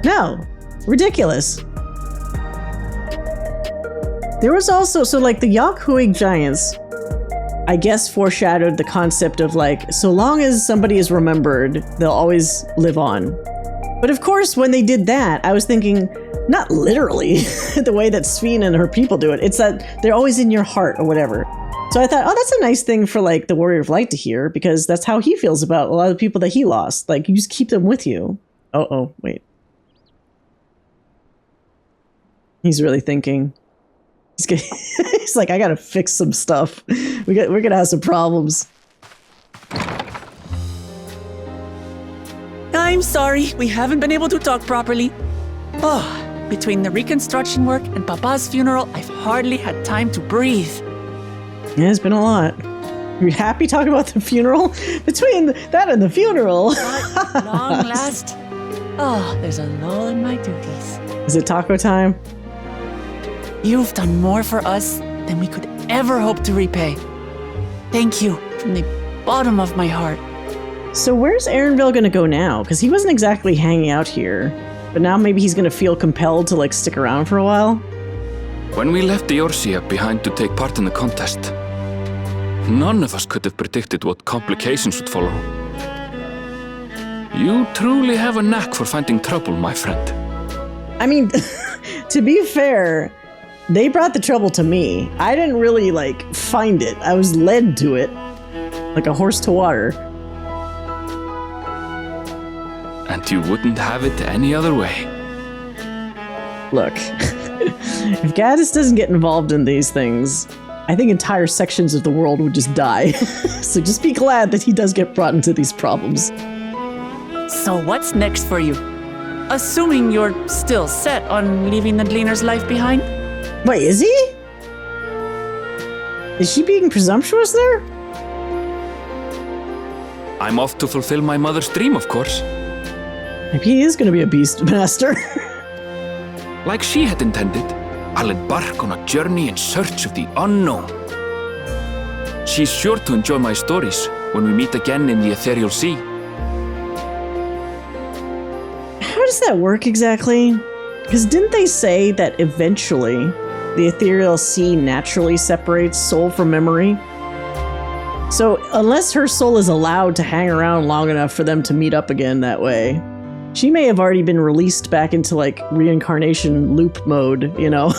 No, ridiculous. There was also, so like the Yakhuig giants, I guess foreshadowed the concept of like, so long as somebody is remembered, they'll always live on. But of course, when they did that, I was thinking, not literally the way that Sphene and her people do it. It's that they're always in your heart or whatever. So I thought, oh, that's a nice thing for like the Warrior of Light to hear, because that's how he feels about a lot of the people that he lost. Like, you just keep them with you. Oh, wait. He's really thinking. He's like, I gotta fix some stuff. We're gonna have some problems. I'm sorry, we haven't been able to talk properly. Oh, between the reconstruction work and Papa's funeral, I've hardly had time to breathe. Yeah, it's been a lot. You happy talking about the funeral? Between that and the funeral. At long last. Oh, there's a lull in my duties. Is it taco time? You've done more for us than we could ever hope to repay. Thank you from the bottom of my heart. So where's Aaronville gonna go now? Because he wasn't exactly hanging out here. But now maybe he's gonna feel compelled to like stick around for a while? When we left Eorzea behind to take part in the contest, none of us could have predicted what complications would follow. You truly have a knack for finding trouble, my friend. I mean, to be fair, they brought the trouble to me. I didn't really, like, find it. I was led to it. Like a horse to water. And you wouldn't have it any other way. Look, if Gaddis doesn't get involved in these things, I think entire sections of the world would just die. So just be glad that he does get brought into these problems. So what's next for you? Assuming you're still set on leaving the Gleaner's life behind? Wait, is he? Is she being presumptuous there? I'm off to fulfill my mother's dream, of course. Maybe he is going to be a beast master. Like she had intended, I'll embark on a journey in search of the unknown. She's sure to enjoy my stories when we meet again in the ethereal sea. How does that work exactly? Because didn't they say that eventually the ethereal sea naturally separates soul from memory? So unless her soul is allowed to hang around long enough for them to meet up again that way, she may have already been released back into like reincarnation loop mode, you know,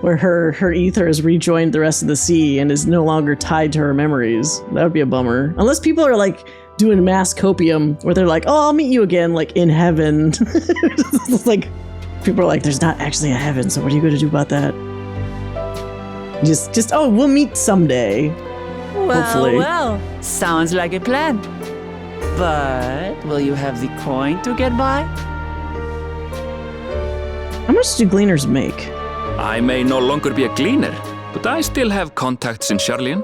where her ether has rejoined the rest of the sea and is no longer tied to her memories. That would be a bummer. Unless people are like doing mass copium where they're like, oh, I'll meet you again, like in heaven. Like, people are like, there's not actually a heaven, so what are you going to do about that? Just, oh, we'll meet someday. Well, hopefully. well, sounds like a plan. But will you have the coin to get by? How much do gleaners make? I may no longer be a gleaner, but I still have contacts in Charlian.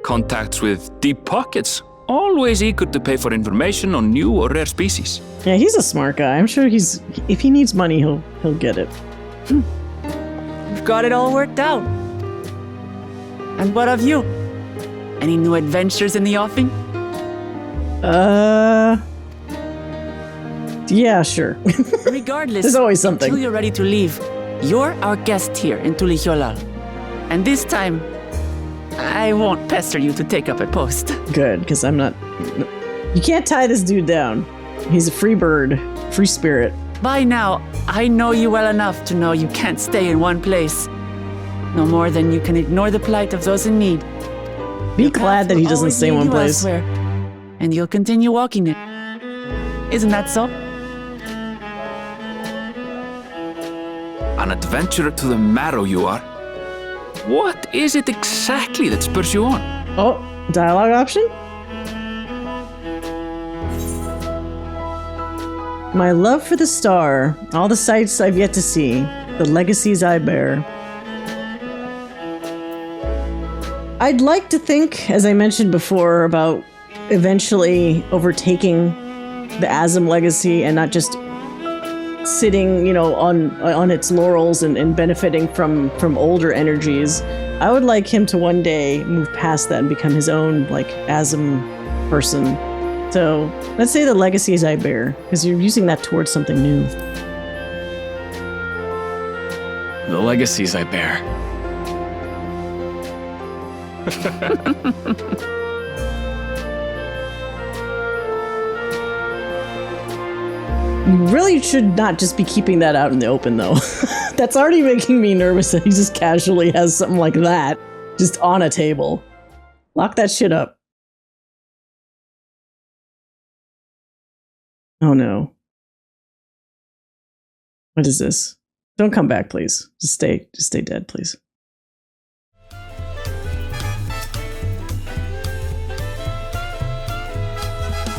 Contacts with deep pockets, always eager to pay for information on new or rare species. Yeah, he's a smart guy. I'm sure if he needs money, he'll get it. You've got it all worked out. And what of you? Any new adventures in the offing? Yeah, sure. Regardless, there's always something. Until you're ready to leave, you're our guest here in Tulihyolal. And this time, I won't pester you to take up a post. Good, because I'm not... You can't tie this dude down. He's a free bird, free spirit. By now, I know you well enough to know you can't stay in one place. No more than you can ignore the plight of those in need. Be glad that he doesn't stay in one place. Elsewhere, and you'll continue walking it. Isn't that so? An adventurer to the marrow you are. What is it exactly that spurs you on? Oh, dialogue option? My love for the star, all the sights I've yet to see, the legacies I bear. I'd like to think, as I mentioned before, about eventually overtaking the Asm legacy and not just sitting, you know, on its laurels and benefiting from older energies. I would like him to one day move past that and become his own, like, Asm person. So, let's say the legacies I bear, because you're using that towards something new. The legacies I bear. You really should not just be keeping that out in the open, though. That's already making me nervous that he just casually has something like that just on a table. Lock that shit up. Oh no. What is this? Don't come back, please. Just stay dead, please.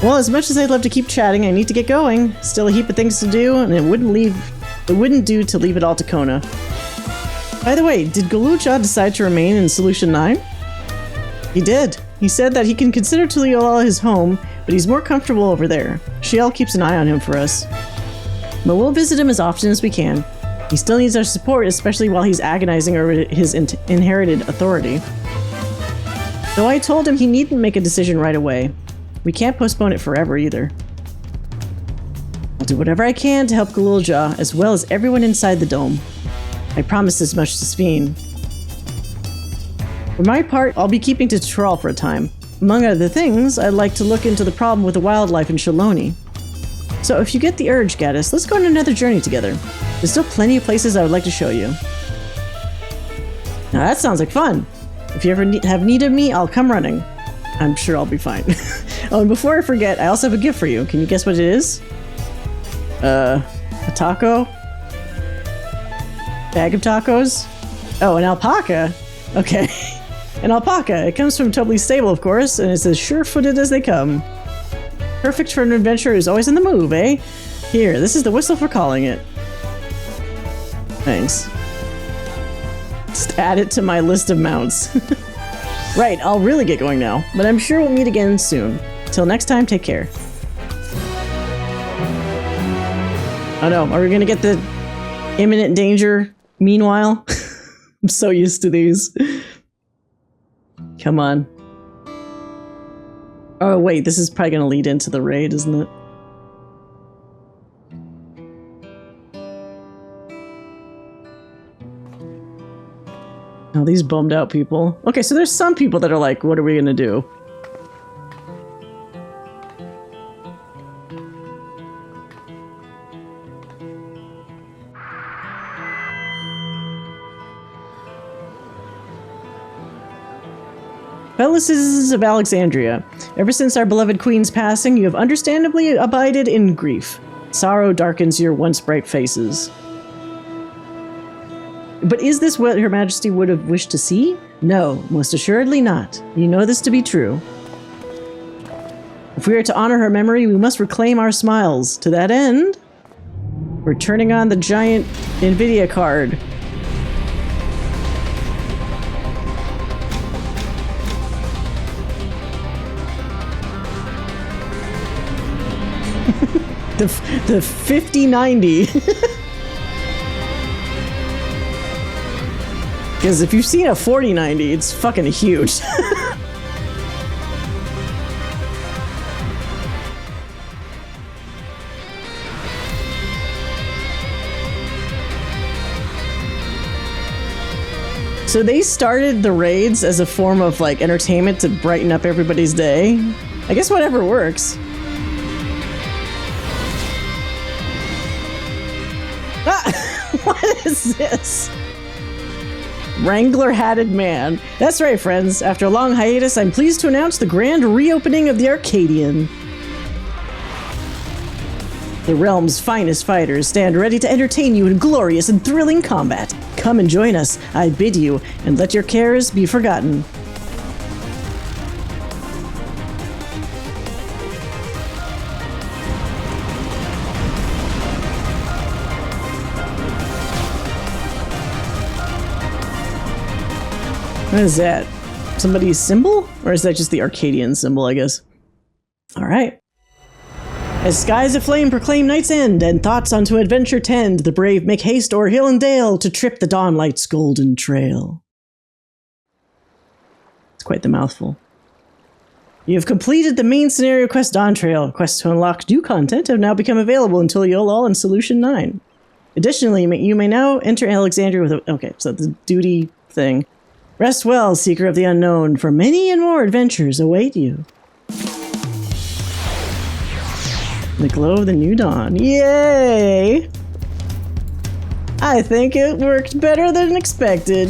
Well, as much as I'd love to keep chatting, I need to get going. Still a heap of things to do, and it wouldn't do to leave it all to Kona. By the way, did Cahciua decide to remain in Solution 9? He did. He said that he can consider Tuliyola his home, but he's more comfortable over there. Shiel keeps an eye on him for us. But we'll visit him as often as we can. He still needs our support, especially while he's agonizing over his inherited authority. Though I told him he needn't make a decision right away. We can't postpone it forever either. I'll do whatever I can to help Cahciua, as well as everyone inside the dome. I promised as much to Sphene. For my part, I'll be keeping to Tral for a time. Among other things, I'd like to look into the problem with the wildlife in Shaloni. So if you get the urge, Gaddis, let's go on another journey together. There's still plenty of places I would like to show you. Now that sounds like fun. If you ever have need of me, I'll come running. I'm sure I'll be fine. Oh, and before I forget, I also have a gift for you. Can you guess what it is? A taco? Bag of tacos? Oh, an alpaca? Okay. An alpaca. It comes from Tobley's stable, of course, and it's as sure-footed as they come. Perfect for an adventurer who's always in the move, eh? Here, this is the whistle for calling it. Thanks. Just add it to my list of mounts. Right, I'll really get going now, but I'm sure we'll meet again soon. Till next time, take care. Oh no, are we gonna get the imminent danger meanwhile? I'm so used to these. Come on. Oh wait, this is probably gonna lead into the raid, isn't it? Oh, these bummed out people. Okay, so there's some people that are like, what are we gonna do? Fellow citizens of Alexandria, ever since our beloved queen's passing, you have understandably abided in grief. Sorrow darkens your once bright faces. But is this what Her Majesty would have wished to see? No, most assuredly not. You know this to be true. If we are to honor her memory, we must reclaim our smiles. To that end, we're turning on the giant NVIDIA card. the 5090. Because if you've seen a 4090, it's fucking huge. So they started the raids as a form of like entertainment to brighten up everybody's day. I guess whatever works. Ah! What is this? Wrangler-hatted man. That's right, friends. After a long hiatus, I'm pleased to announce the grand reopening of the Arcadian. The realm's finest fighters stand ready to entertain you in glorious and thrilling combat. Come and join us, I bid you, and let your cares be forgotten. What is that? Somebody's symbol? Or is that just the Arcadian symbol, I guess? Alright. As skies aflame proclaim night's end, and thoughts unto adventure tend, the brave make haste o'er hill and dale to trip the dawnlight's golden trail. It's quite the mouthful. You have completed the main scenario quest Dawntrail. Quests to unlock new content have now become available until Yolol and Solution 9. Additionally, you may now enter Alexandria with a... Okay, so the duty thing. Rest well, seeker of the unknown, for many and more adventures await you. The glow of the new dawn. Yay! I think it worked better than expected.